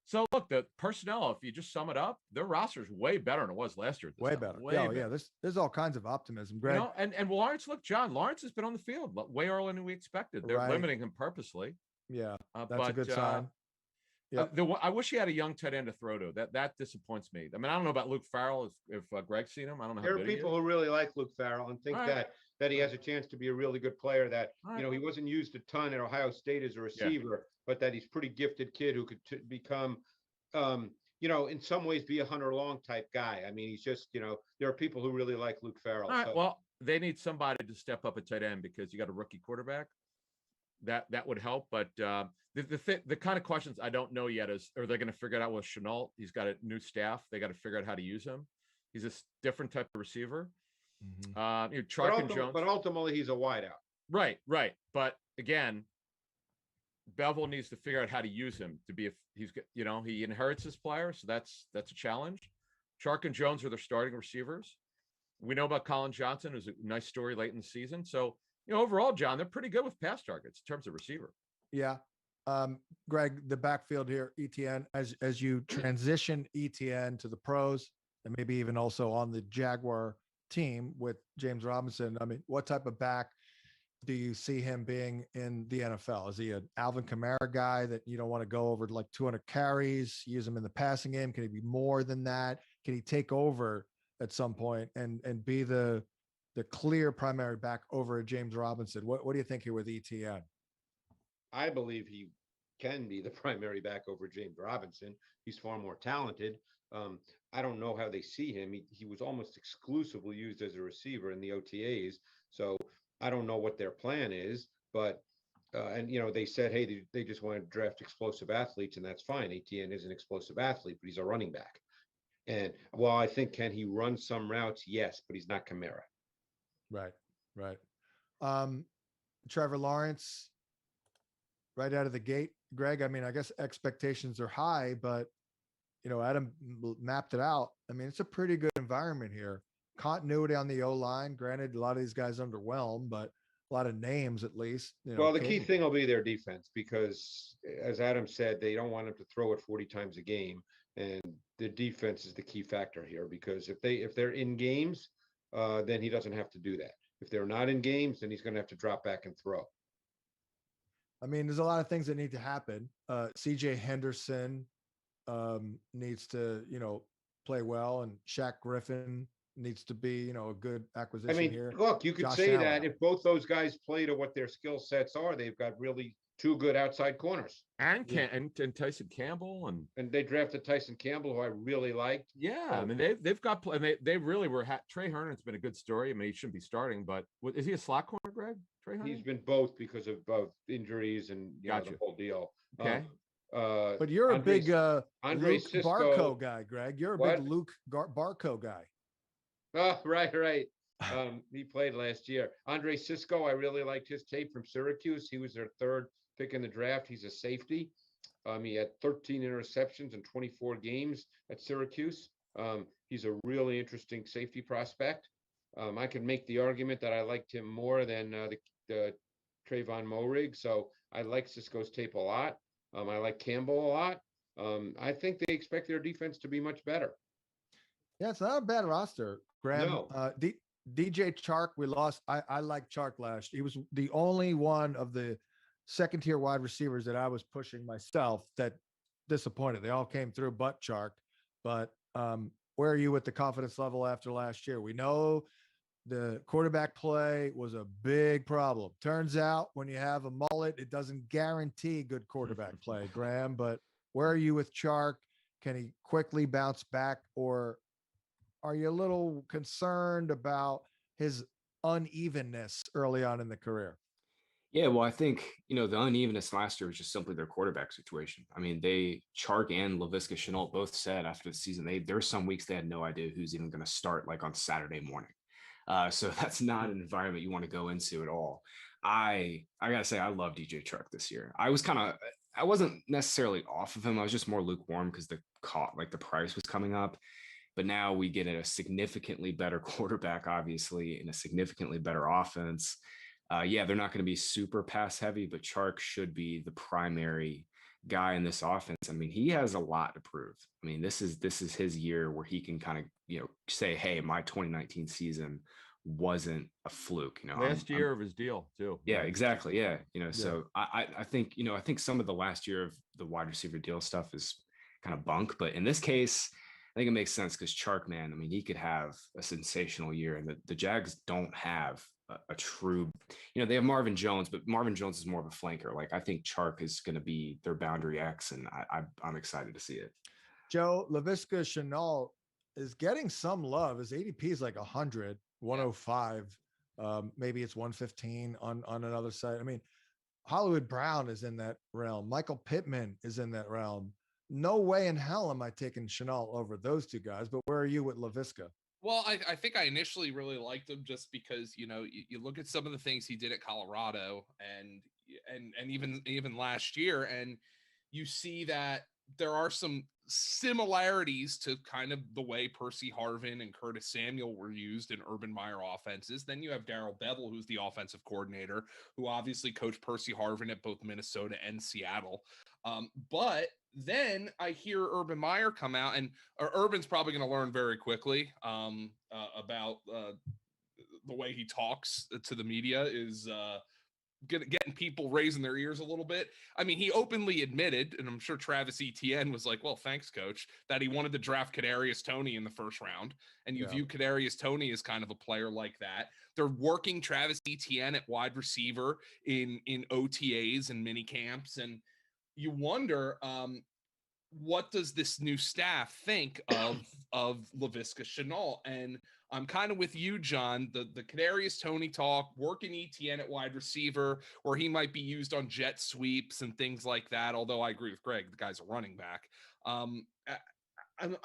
So look, the personnel, if you just sum it up, their roster is way better than it was last year. Way better. Yeah. There's all kinds of optimism. Greg. And Lawrence, look, John, Lawrence has been on the field way earlier than we expected. They're Right. limiting him purposely. Yeah, that's a good sign. I wish he had a young tight end to throw to. That disappoints me. I mean, I don't know about Luke Farrell. If Greg's seen him, I don't know. There are people who really like Luke Farrell and think All right. that he has a chance to be a really good player. That All right. he wasn't used a ton at Ohio State as a receiver, but that he's pretty gifted kid who could become, in some ways be a Hunter Long type guy. I mean, he's just, there are people who really like Luke Farrell. All right. So- Well, they need somebody to step up at tight end because you got a rookie quarterback. That would help, but the kind of questions I don't know yet is, are they going to figure it out with Chenault? He's got a new staff. They got to figure out how to use him. He's a different type of receiver. Chark and Jones. But ultimately, he's a wideout. Right. But again, Bevel needs to figure out how to use him to be he inherits his player, so that's a challenge. Chark and Jones are their starting receivers. We know about Colin Johnson, who's a nice story late in the season. So overall, John, they're pretty good with pass targets in terms of receiver. Yeah. Greg, the backfield here, ETN, as you transition ETN to the pros and maybe even also on the Jaguar team with James Robinson, I mean, what type of back do you see him being in the NFL? Is he an Alvin Kamara guy that you don't want to go over like 200 carries, use him in the passing game? Can he be more than that? Can he take over at some point and be the clear primary back over James Robinson? What do you think here with ETN? I believe he can be the primary back over James Robinson. He's far more talented. I don't know how they see him. He was almost exclusively used as a receiver in the OTAs. So I don't know what their plan is, but And they said, hey, they just want to draft explosive athletes, and that's fine. Etienne is an explosive athlete, but he's a running back. And while I think can he run some routes? Yes, but he's not Kamara. Right. Right. Trevor Lawrence, right out of the gate, Greg. I mean, I guess expectations are high, but Adam mapped it out. I mean, it's a pretty good environment here. Continuity on the O-line. Granted, a lot of these guys underwhelmed, but a lot of names at least. Well, the key thing will be their defense because, as Adam said, they don't want him to throw it 40 times a game, and the defense is the key factor here because if they're in games, then he doesn't have to do that. If they're not in games, then he's going to have to drop back and throw. I mean, there's a lot of things that need to happen. CJ Henderson needs to, play well, and Shaq Griffin needs to be, a good acquisition here. Look, you could Josh say Allen. that if both those guys play to what their skill sets are, they've got really two good outside corners. And Tyson Campbell and they drafted Tyson Campbell, who I really liked. Yeah, I mean they've got they really were. Trey Herndon's been a good story. I mean, he shouldn't be starting, but is he a slot corner, Greg? Trey Herndon? He's been both because of injuries and the whole deal. Okay. But you're a big Luke Cisco, Barco guy, Greg. You're a big Luke Barco guy. Oh, right. He played last year. Andre Cisco, I really liked his tape from Syracuse. He was their third pick in the draft. He's a safety. He had 13 interceptions in 24 games at Syracuse. He's a really interesting safety prospect. I can make the argument that I liked him more than the Trayvon Moehrig. So I like Cisco's tape a lot. I like Campbell a lot. I think they expect their defense to be much better. Yeah, it's not a bad roster, Graham. No. DJ Chark, we lost. I like Chark last. He was the only one of the second tier wide receivers that I was pushing myself that disappointed. They all came through but Chark. But where are you with the confidence level after last year? We know the quarterback play was a big problem. Turns out when you have a mullet, it doesn't guarantee good quarterback play, Graham. But where are you with Chark? Can he quickly bounce back, or are you a little concerned about his unevenness early on in the career? Yeah, well, I think, the unevenness last year was just simply their quarterback situation. I mean, Chark and Laviska Shenault both said after the season, there's some weeks they had no idea who's even going to start like on Saturday morning. So that's not an environment you want to go into at all. I got to say, I love DJ Chark this year. I wasn't necessarily off of him. I was just more lukewarm because the price was coming up. But now we get a significantly better quarterback, obviously, and a significantly better offense. They're not going to be super pass heavy, but Chark should be the primary guy in this offense. I mean, he has a lot to prove. I mean, this is his year where he can kind of, say, hey, my 2019 season wasn't a fluke, last year of his deal too. Yeah, exactly. Yeah. So I think, I think some of the last year of the wide receiver deal stuff is kind of bunk, but in this case, I think it makes sense because Chark, man, I mean, he could have a sensational year, and the Jags don't have a true, they have Marvin Jones, but Marvin Jones is more of a flanker. Like, I think Chark is going to be their boundary X, and I'm excited to see it. Joe, Laviska Shenault is getting some love. His ADP is like 105. Maybe it's 115 on another side. I mean, Hollywood Brown is in that realm. Michael Pittman is in that realm. No way in hell am I taking Shenault over those two guys, but where are you with Laviska? Well, I think I initially really liked him just because, you look at some of the things he did at Colorado and even last year, and you see that there are some similarities to kind of the way Percy Harvin and Curtis Samuel were used in Urban Meyer offenses. Then you have Darrell Bevel, who's the offensive coordinator, who obviously coached Percy Harvin at both Minnesota and Seattle. But then I hear Urban Meyer come out, and Urban's probably going to learn very quickly about the way he talks to the media is getting people raising their ears a little bit. I mean, he openly admitted, and I'm sure Travis Etienne was like, well, thanks, coach, that he wanted to draft Kadarius Toney in the first round. And you view Kadarius Toney as kind of a player like that. They're working Travis Etienne at wide receiver in OTAs and mini camps. And you wonder, what does this new staff think of Laviska Shenault? And I'm kind of with you, John. The Kadarius Toney talk, working ETN at wide receiver, where he might be used on jet sweeps and things like that. Although I agree with Greg, the guy's a running back.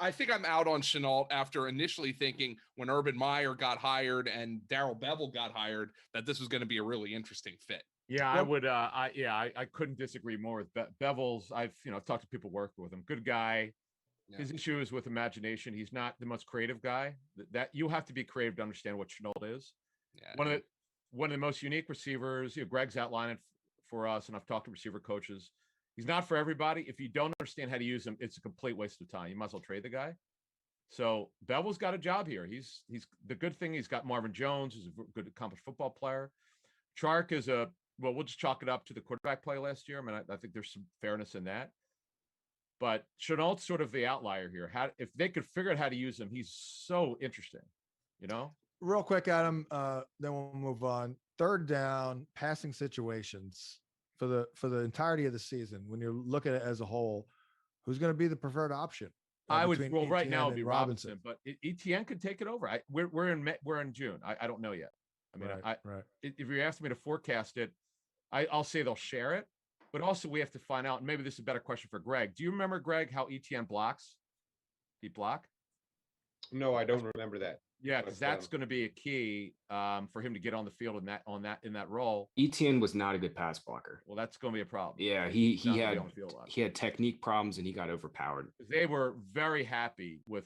I think I'm out on Chenault after initially thinking when Urban Meyer got hired and Darrell Bevel got hired that this was going to be a really interesting fit. Yeah, I would. I couldn't disagree more with Bevel's. I've talked to people working with him. Good guy. Yeah. His issue is with imagination. He's not the most creative guy. That you have to be creative to understand what Chenault is. Yeah. One of the most unique receivers. Greg's outlined it for us, and I've talked to receiver coaches. He's not for everybody. If you don't understand how to use him, it's a complete waste of time. You might as well trade the guy. So Bevel's got a job here. He's the good thing. He's got Marvin Jones, who's a good accomplished football player. Chark is we'll just chalk it up to the quarterback play last year. I mean, I think there's some fairness in that. But Chenault's sort of the outlier here. If they could figure out how to use him, he's so interesting, Real quick, Adam, then we'll move on. Third down passing situations for the entirety of the season, when you're looking at it as a whole, who's going to be the preferred option? I would right ETN now it'd be and Robinson, but ETN could take it over. We're in June. I don't know yet. I mean, right. If you're asking me to forecast it, I'll say they'll share it, but also we have to find out. And maybe this is a better question for Greg. Do you remember, Greg, how ETN blocks? He block? No, I don't remember that. Yeah, because that's going to be a key for him to get on the field in that role. ETN was not a good pass blocker. Well, that's going to be a problem. Yeah, he had technique problems and he got overpowered. They were very happy with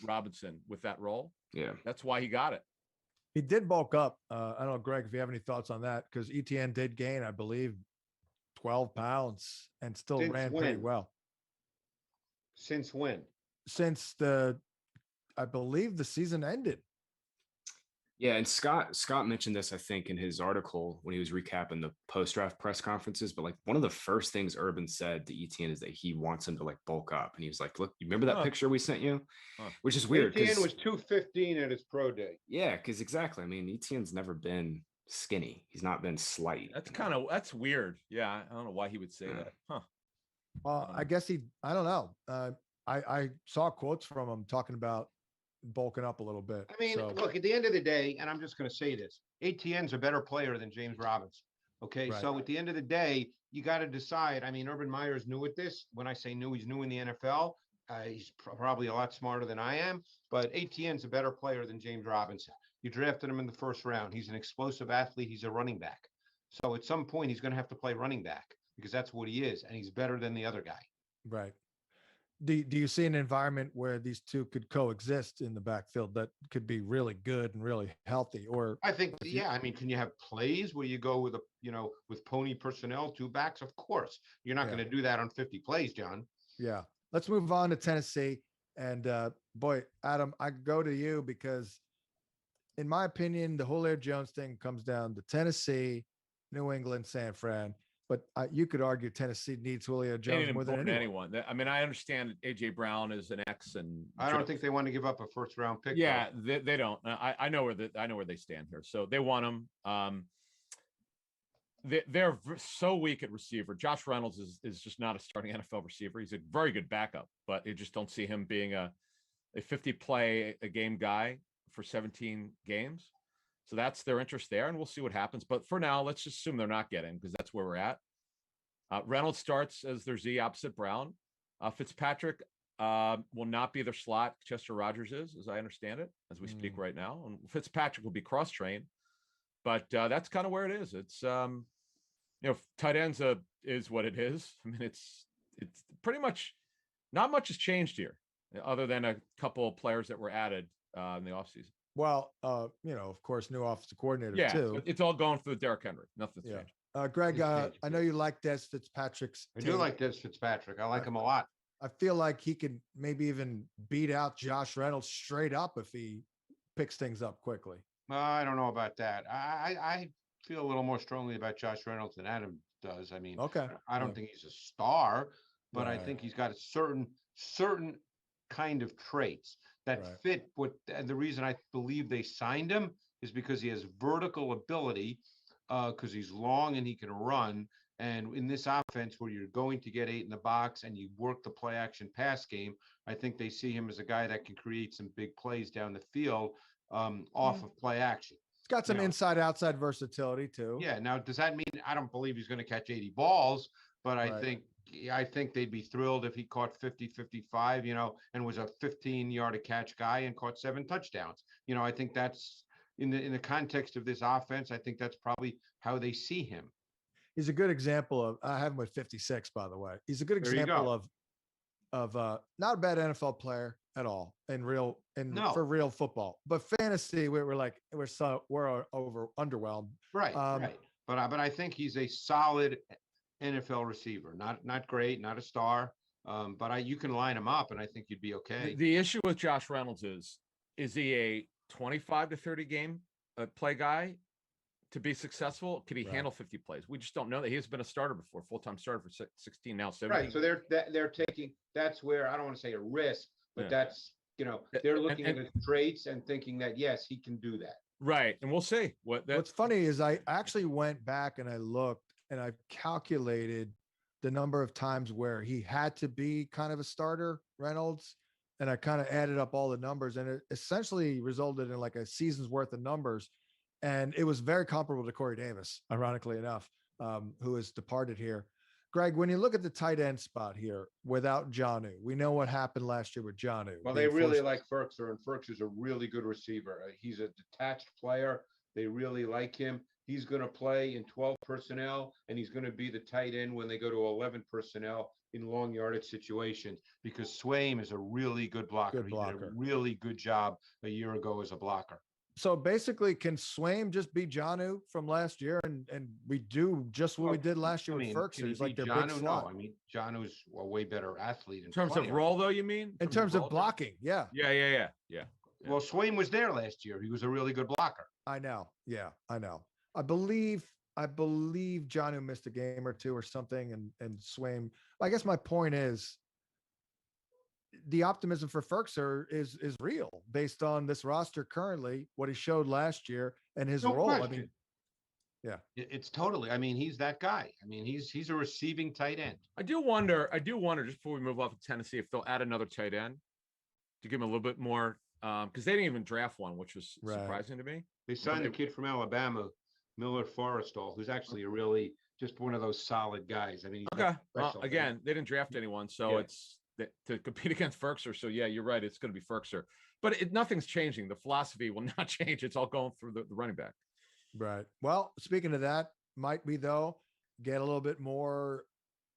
Robinson with that role. Yeah, that's why he got it. He did bulk up. I don't know, Greg, if you have any thoughts on that, because ETN did gain, I believe, 12 pounds and still ran pretty well. Since when? Since I believe the season ended. Yeah, and Scott mentioned this, I think, in his article when he was recapping the post-draft press conferences. But like one of the first things Urban said to ETN is that he wants him to like bulk up, and he was like, "Look, you remember that picture we sent you?" Which is weird. ETN was 215 at his pro day. Yeah, because exactly. I mean, ETN's never been skinny. He's not been slight. That's weird. Yeah, I don't know why he would say that. Huh. I guess I don't know. I saw quotes from him talking about bulking up a little bit. I mean, look, at the end of the day, and I'm just going to say this, ATN's a better player than James Robinson. Okay. Right. So at the end of the day, you got to decide. I mean, Urban Meyer's new at this. When I say new, he's new in the NFL. He's probably a lot smarter than I am, but ATN's a better player than James Robinson. You drafted him in the first round. He's an explosive athlete. He's a running back. So at some point, he's going to have to play running back because that's what he is. And he's better than the other guy. Right. Do you see an environment where these two could coexist in the backfield that could be really good and really healthy? Or I think, yeah, I mean, can you have plays where you go with with pony personnel, two backs? Of course, you're not going to do that on 50 plays, John. Yeah. Let's move on to Tennessee. And boy, Adam, I go to you because in my opinion, the Julio Jones thing comes down to Tennessee, New England, San Fran. But you could argue Tennessee needs Julio Jones more than anyone. I mean, I understand AJ Brown is an X, and I don't think they want to give up a first-round pick. Yeah, they don't. I know where they stand here. So they want him. They're so weak at receiver. Josh Reynolds is just not a starting NFL receiver. He's a very good backup, but you just don't see him being a 50 play a game guy for 17 games. So that's their interest there, and we'll see what happens. But for now, let's just assume they're not getting, because that's where we're at. Reynolds starts as their Z opposite Brown. Fitzpatrick will not be their slot. Chester Rogers is, as I understand it, as we speak right now. And Fitzpatrick will be cross-trained. But that's kind of where it is. It's, tight ends is what it is. I mean, it's pretty much not much has changed here, other than a couple of players that were added in the offseason. Well, of course, new offensive coordinator too. It's all going for the Derrick Henry. Nothing's changed. Greg, I know you like Des Fitzpatrick's. I do like Des Fitzpatrick. I like him a lot. I feel like he could maybe even beat out Josh Reynolds straight up if he picks things up quickly. I don't know about that. I feel a little more strongly about Josh Reynolds than Adam does. I mean, I don't think he's a star, but I think he's got a certain kind of traits that fit and the reason I believe they signed him is because he has vertical ability, because he's long and he can run. And in this offense where you're going to get 8 in the box and you work the play action pass game, I think they see him as a guy that can create some big plays down the field. off of play action. It's got some You know, inside-outside versatility too. Yeah. Now, does that mean I don't believe he's going to catch 80 balls, but Right. I think they'd be thrilled if he caught 50, 55, and was a 15-yard a catch guy and caught 7 touchdowns. I think that's in the context of this offense. I think that's probably how they see him. He's a good example of. I have him with 56, by the way. He's a good There you example go. of not a bad NFL player at all No. for real football. But fantasy, we're over underwhelmed. Right. Um, Right. But I think he's a solid NFL receiver. Not great, not a star. But you can line him up, and I think you'd be okay. The issue with Josh Reynolds is he a 25 to 30 game play guy to be successful? Could he Right. handle 50 plays? We just don't know that. He has been a starter before, full-time starter for 16, now 17. Right. So they're taking, that's where I don't want to say a risk, but Yeah. that's, they're looking at his traits and thinking that, yes, he can do that. Right. And we'll see What's funny is I actually went back and I looked and I calculated the number of times where he had to be kind of a starter, Reynolds, and I kind of added up all the numbers, and it essentially resulted in like a season's worth of numbers. And it was very comparable to Corey Davis, ironically enough, who has departed here. Greg, when you look at the tight end spot here without Jonnu, we know what happened last year with Jonnu. Well, they really like Ferkser, and Ferkser is a really good receiver. He's a detached player. They really like him. He's going to play in 12 personnel, and he's going to be the tight end when they go to 11 personnel in long yardage situations, because Swaim is a really good blocker. He did a really good job a year ago as a blocker. So basically, can Swaim just be Jonnu from last year, and we do just what we did last year with Ferkser? He's like their big slot. No, I mean, Jonnu's a way better athlete. in terms of role, though, you mean? In terms of blocking, yeah. Yeah. Well, Swaim was there last year. He was a really good blocker. I know. Yeah, I know. I believe Jonnu missed a game or two or something, and Swaim. I guess my point is the optimism for Ferkser is real based on this roster currently, what he showed last year and his role. Question. I mean, yeah, it's totally. I mean, he's that guy. I mean, he's a receiving tight end. I do wonder just before we move off of Tennessee, if they'll add another tight end to give him a little bit more, because they didn't even draft one, which was surprising to me. They signed the kid from Alabama, Miller Forrestal, who's actually a really just one of those solid guys. I mean, okay. Well, again, they didn't draft anyone, so it's to compete against Ferkser. So yeah, you're right. It's going to be Ferkser, but nothing's changing. The philosophy will not change. It's all going through the running back. Right. Well, speaking of that, might be though get a little bit more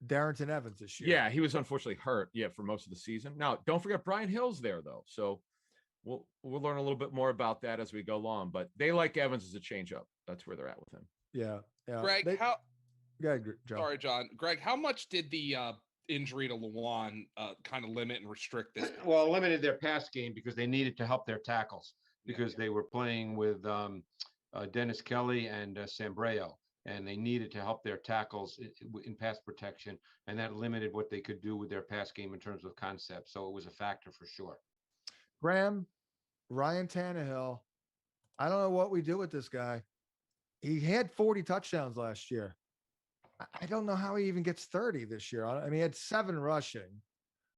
Darrington Evans this year. Yeah, he was unfortunately hurt. Yeah, for most of the season. Now, don't forget Brian Hill's there though, so we'll learn a little bit more about that as we go along. But they like Evans as a changeup. That's where they're at with him. Yeah. Greg, Joe. Sorry, John. Greg, how much did the injury to Lewan kind of limit and restrict this? Well, limited their pass game because they needed to help their tackles because they were playing with Dennis Kelly and Sambreo, and they needed to help their tackles in pass protection, and that limited what they could do with their pass game in terms of concept. So it was a factor for sure. Graham, Ryan Tannehill, I don't know what we do with this guy. He had 40 touchdowns last year. I don't know how he even gets 30 this year. I mean, he had 7 rushing,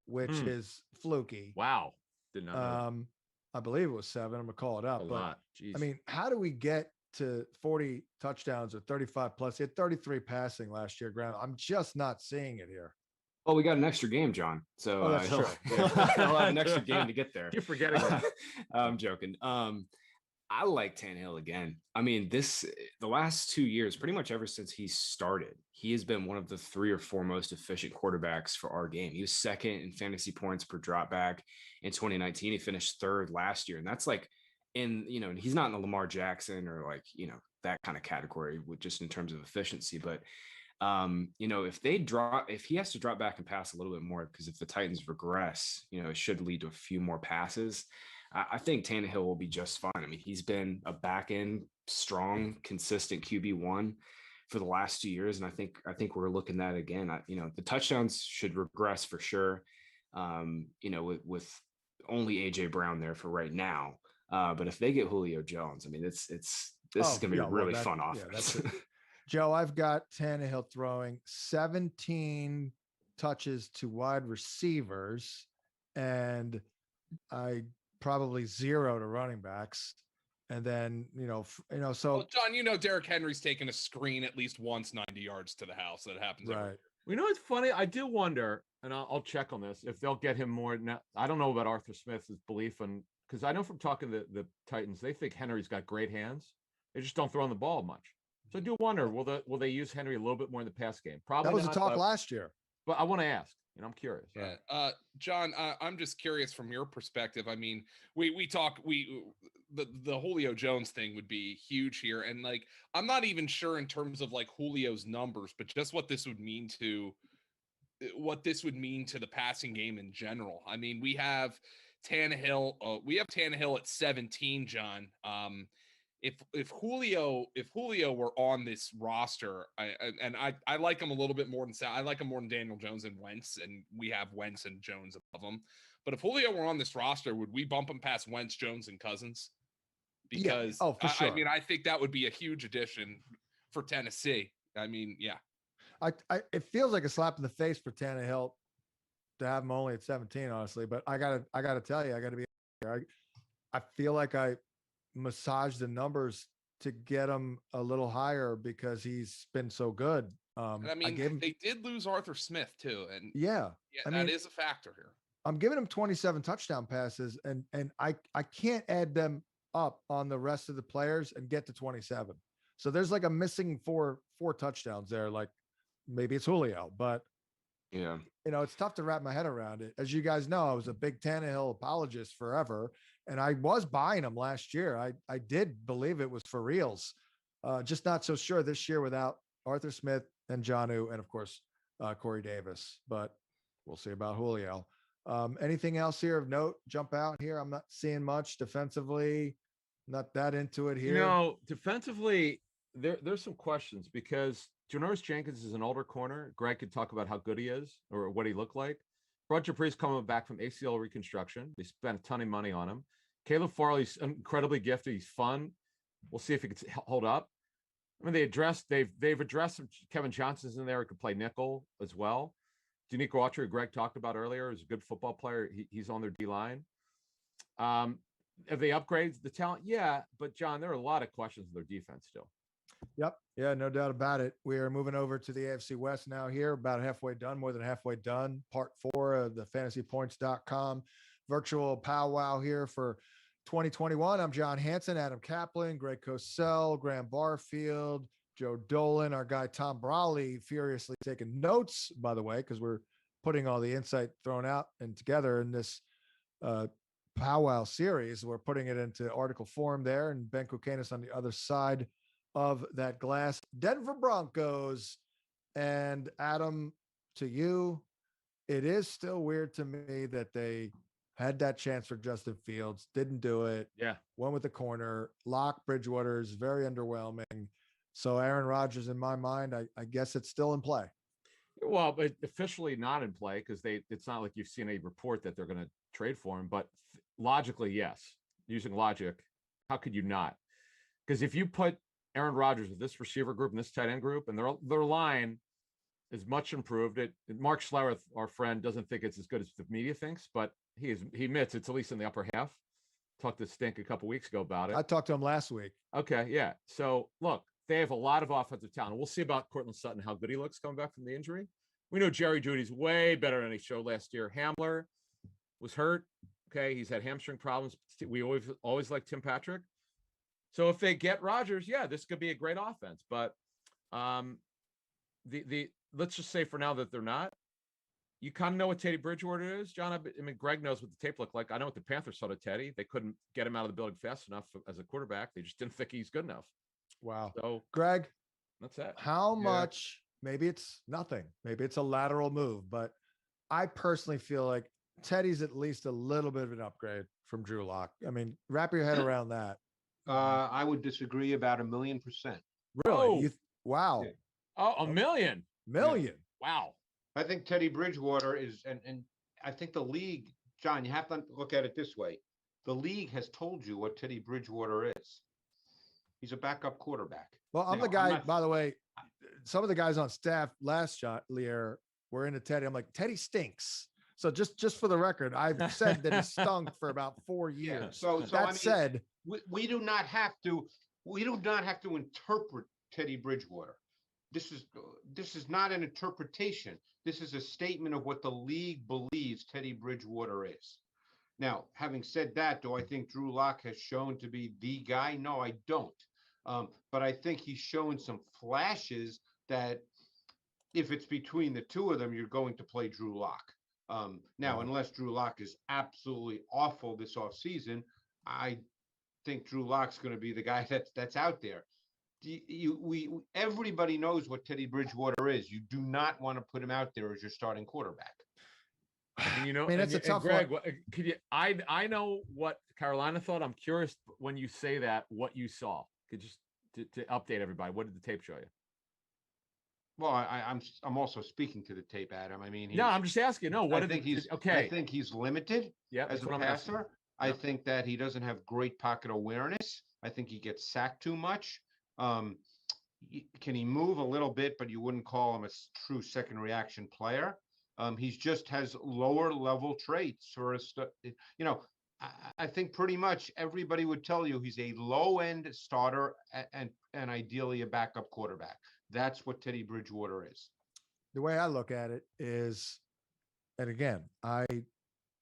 which is fluky. Wow. Did not know. I believe it was 7. I'm gonna call it up. A lot. Jeez. I mean, how do we get to 40 touchdowns or 35 plus? He had 33 passing last year, Graham. I'm just not seeing it here. Well, we got an extra game, John. So that's true. he'll have an extra game to get there. You're forgetting that. I'm joking. I like Tannehill again. I mean, the last 2 years, pretty much ever since he started, he has been one of the 3 or 4 most efficient quarterbacks for our game. He was second in fantasy points per drop back in 2019. He finished 3rd last year. And that's like he's not in the Lamar Jackson or like, that kind of category with just in terms of efficiency. But, if he has to drop back and pass a little bit more, because if the Titans regress, it should lead to a few more passes. I think Tannehill will be just fine. I mean, he's been a back end strong, consistent QB1 for the last 2 years, and I think we're looking at again. The touchdowns should regress for sure. With only AJ Brown there for right now. But if they get Julio Jones, I mean, this is going to be a really fun offense. Joe, I've got Tannehill throwing 17 touches to wide receivers, and probably 0 to running backs. And then, so Well, John, Derrick Henry's taken a screen at least once 90 yards to the house. That happens every right. year. You know, it's funny. I do wonder, and I'll check on this, if they'll get him more. Now, I don't know about Arthur Smith's belief in, because I know from talking to the Titans, they think Henry's got great hands. They just don't throw on the ball much. So I do wonder, will they use Henry a little bit more in the pass game? Probably that was not, a talk last year. But I want to ask, and I'm curious. Yeah. John, I'm just curious from your perspective. I mean, the Julio Jones thing would be huge here. And like, I'm not even sure in terms of like Julio's numbers, but just what this would mean to the passing game in general. I mean, we have Tannehill at 17, John. If Julio were on this roster, I like him a little bit more than I like him more than Daniel Jones and Wentz, and we have Wentz and Jones above him. But if Julio were on this roster, would we bump him past Wentz, Jones, and Cousins? Because for sure. I mean, I think that would be a huge addition for Tennessee. I mean, yeah. It feels like a slap in the face for Tannehill to have him only at 17, honestly. But I gotta tell you, I feel like I massage the numbers to get him a little higher because he's been so good. And I mean, they did lose Arthur Smith too, and that is a factor here. I'm giving him 27 touchdown passes, and I can't add them up on the rest of the players and get to 27. So there's like a missing four touchdowns there. Like maybe it's Julio, but yeah, it's tough to wrap my head around it. As you guys know, I was a big Tannehill apologist forever. And I was buying him last year. I did believe it was for reals. Just not so sure this year without Arthur Smith and Jonnu and, of course, Corey Davis. But we'll see about Julio. Anything else here of note jump out here? I'm not seeing much defensively. Not that into it here. Defensively, there's some questions because Janoris Jenkins is an older corner. Greg could talk about how good he is or what he looked like. Roger Priest coming back from ACL reconstruction. They spent a ton of money on him. Caleb Farley's incredibly gifted. He's fun. We'll see if he can hold up. I mean, they've addressed Kevin Johnson's in there who could play nickel as well. Danique Autry, Greg talked about earlier, is a good football player. He's on their D line. Have they upgraded the talent? Yeah, but John, there are a lot of questions in their defense still. Yep. Yeah, no doubt about it. We are moving over to the AFC West now here, about halfway done, more than halfway done. Part 4 of the fantasypoints.com virtual powwow here for 2021. I'm John Hansen, Adam Caplan, Greg Cosell, Graham Barfield, Joe Dolan, our guy Tom Brawley, furiously taking notes, by the way, because we're putting all the insight thrown out and together in this powwow series. We're putting it into article form there, and Ben Kokanis on the other side of that glass. Denver Broncos. And Adam, to you, it is still weird to me that they had that chance for Justin Fields, didn't do it. Yeah. Went with the corner. Lock Bridgewater is very underwhelming. So Aaron Rodgers, in my mind, I guess it's still in play. Well, but officially not in play because it's not like you've seen a report that they're going to trade for him, but logically, yes. Using logic, how could you not? Because if you put Aaron Rodgers with this receiver group and this tight end group, and their line is much improved. Mark Schlereth, our friend, doesn't think it's as good as the media thinks, but he admits it's at least in the upper half. Talked to Stink a couple weeks ago about it. I talked to him last week. Okay, yeah. So look, they have a lot of offensive talent. We'll see about Cortland Sutton, how good he looks coming back from the injury. We know Jerry Jeudy's way better than he showed last year. Hamler was hurt. Okay, he's had hamstring problems. We always like Tim Patrick. So if they get Rodgers, yeah, this could be a great offense. But let's just say for now that they're not. You kind of know what Teddy Bridgewater is, John. I mean, Greg knows what the tape looked like. I know what the Panthers saw to Teddy. They couldn't get him out of the building fast enough as a quarterback. They just didn't think he's good enough. Wow. So, Greg, that's it. How much? Maybe it's nothing. Maybe it's a lateral move, but I personally feel like Teddy's at least a little bit of an upgrade from Drew Lock. I mean, wrap your head around that. I would disagree about 1,000,000%. Really? Wow. Yeah. Oh, $1 million. Million. Wow. I think Teddy Bridgewater is, and I think the league, John, you have to look at it this way. The league has told you what Teddy Bridgewater is. He's a backup quarterback. Well, I'm the guy, by the way, some of the guys on staff last year were into Teddy. I'm like, Teddy stinks. So just for the record, I've said that he stunk for about 4 years. So that said, we do not have to interpret Teddy Bridgewater. This is not an interpretation. This is a statement of what the league believes Teddy Bridgewater is. Now, having said that, do I think Drew Lock has shown to be the guy? No, I don't. But I think he's shown some flashes that if it's between the two of them, you're going to play Drew Lock. Now, unless Drew Lock is absolutely awful this offseason, I think Drew Lock's going to be the guy that's out there. Everybody knows what Teddy Bridgewater is. You do not want to put him out there as your starting quarterback. And I mean, it's a tough Greg, one. Could you? I know what Carolina thought. I'm curious when you say that, what you saw. Could you just to update everybody? What did the tape show you? Well, I'm also speaking to the tape, Adam. I mean, no, I'm just asking. No, what I think he's okay. I think he's limited as a passer. I think that he doesn't have great pocket awareness. I think he gets sacked too much. Can he move a little bit, but you wouldn't call him a true second reaction player. He just has lower level traits for I think pretty much everybody would tell you he's a low end starter and ideally a backup quarterback. That's what Teddy Bridgewater is. The way I look at it is, and again,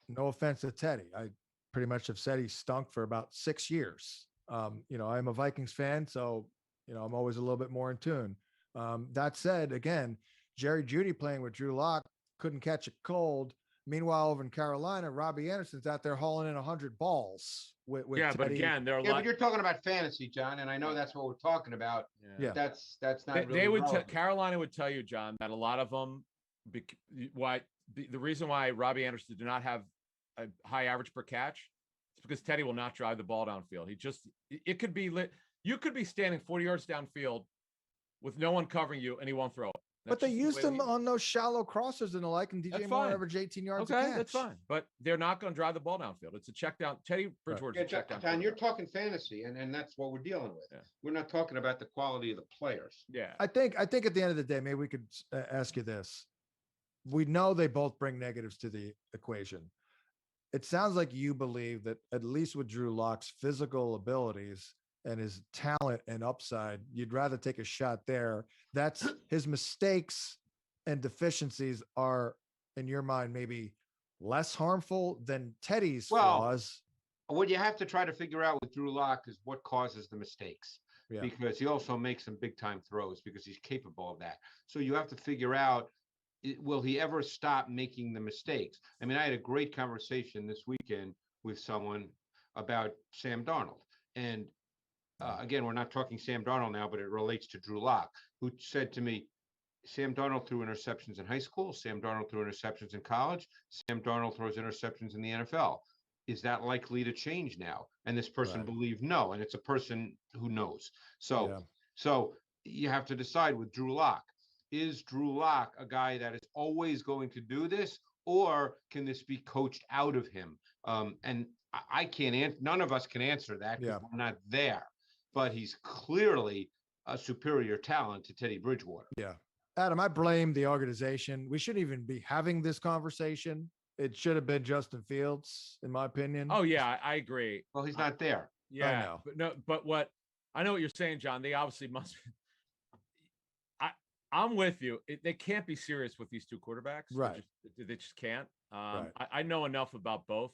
no offense to Teddy, I pretty much have said he stunk for about 6 years. I'm a Vikings fan, so I'm always a little bit more in tune. That said, again, Jerry Jeudy playing with Drew Lock couldn't catch a cold. Meanwhile, over in Carolina, Robbie Anderson's out there hauling in 100 balls with yeah, Teddy. but again, but you're talking about fantasy, John, and I know that's what we're talking about. Yeah. That's not. They would Carolina would tell you, John, that a lot of them. The reason why Robbie Anderson did not have a high average per catch is because Teddy will not drive the ball downfield. It could be lit. You could be standing 40 yards downfield with no one covering you, and he won't throw it. But they used him on those shallow crossers and the like, and DJ Moore averaged 18 yards a catch. That's fine. But they're not going to drive the ball downfield. It's a check down. Teddy Bridgewater's a check down. John, you're talking fantasy, and that's what we're dealing with. Yeah. We're not talking about the quality of the players. Yeah. I think at the end of the day, maybe we could ask you this. We know they both bring negatives to the equation. It sounds like you believe that at least with Drew Lock's physical abilities and his talent and upside, you'd rather take a shot there. That's his mistakes and deficiencies are, in your mind, maybe less harmful than Teddy's flaws. What you have to try to figure out with Drew Lock is what causes the mistakes, because he also makes some big time throws because he's capable of that. So you have to figure out, will he ever stop making the mistakes? I mean, I had a great conversation this weekend with someone about Sam Darnold. And again, we're not talking Sam Darnold now, but it relates to Drew Lock, who said to me, Sam Darnold threw interceptions in high school. Sam Darnold threw interceptions in college. Sam Darnold throws interceptions in the NFL. Is that likely to change now? And this person believed no. And it's a person who knows. So you have to decide with Drew Lock. Is Drew Lock a guy that is always going to do this, or can this be coached out of him? And I can't none of us can answer that because we're not there. But he's clearly a superior talent to Teddy Bridgewater. Yeah. Adam, I blame the organization. We shouldn't even be having this conversation. It should have been Justin Fields, in my opinion. Oh, yeah, I agree. Well, he's not there. Yeah. But what I know what you're saying, John. They obviously must be. I'm with you. They can't be serious with these two quarterbacks. Right. They just can't. I know enough about both,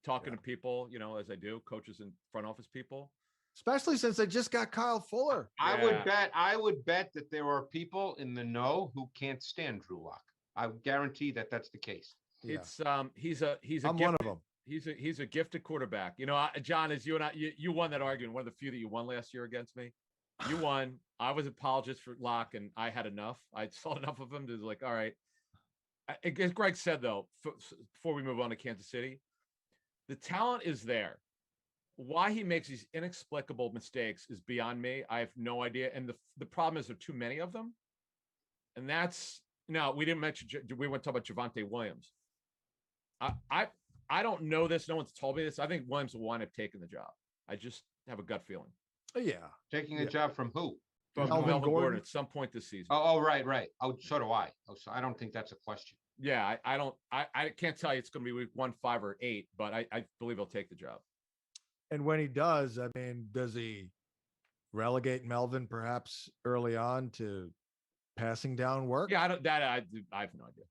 talking to people, as I do, coaches and front office people. Especially since they just got Kyle Fuller. I would bet that there are people in the know who can't stand Drew Lock. I guarantee that that's the case. Yeah. It's he's I'm one of them. He's a gifted quarterback. John, as you and I, you won that argument. One of the few that you won last year against me. You won. I was apologist for Lock, and I had enough. I saw enough of him to like, all right. As Greg said, though, before we move on to Kansas City, the talent is there. Why he makes these inexplicable mistakes is beyond me. I have no idea. And the problem is there are too many of them. And that's now we didn't mention. We went to talk about Javonte Williams. I don't know this. No one's told me this. I think Williams will wind up taking the job. I just have a gut feeling. Yeah. Taking a job from who? From Melvin Gordon at some point this season. Oh, right. Oh, so do I. Oh, so I don't think that's a question. Yeah, I can't tell you it's going to be week 1, 5, or 8, but I believe he'll take the job. And when he does, I mean, does he relegate Melvin perhaps early on to passing down work? Yeah, I have no idea. I have no idea.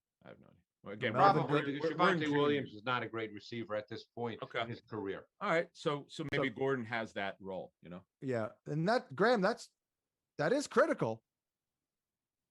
Well, again, Melvin Probably because we're in Javonte June Williams here. is not a great receiver at this point Okay. in his career. All right, so maybe Gordon has that role, Yeah. And that, Graham, that is critical.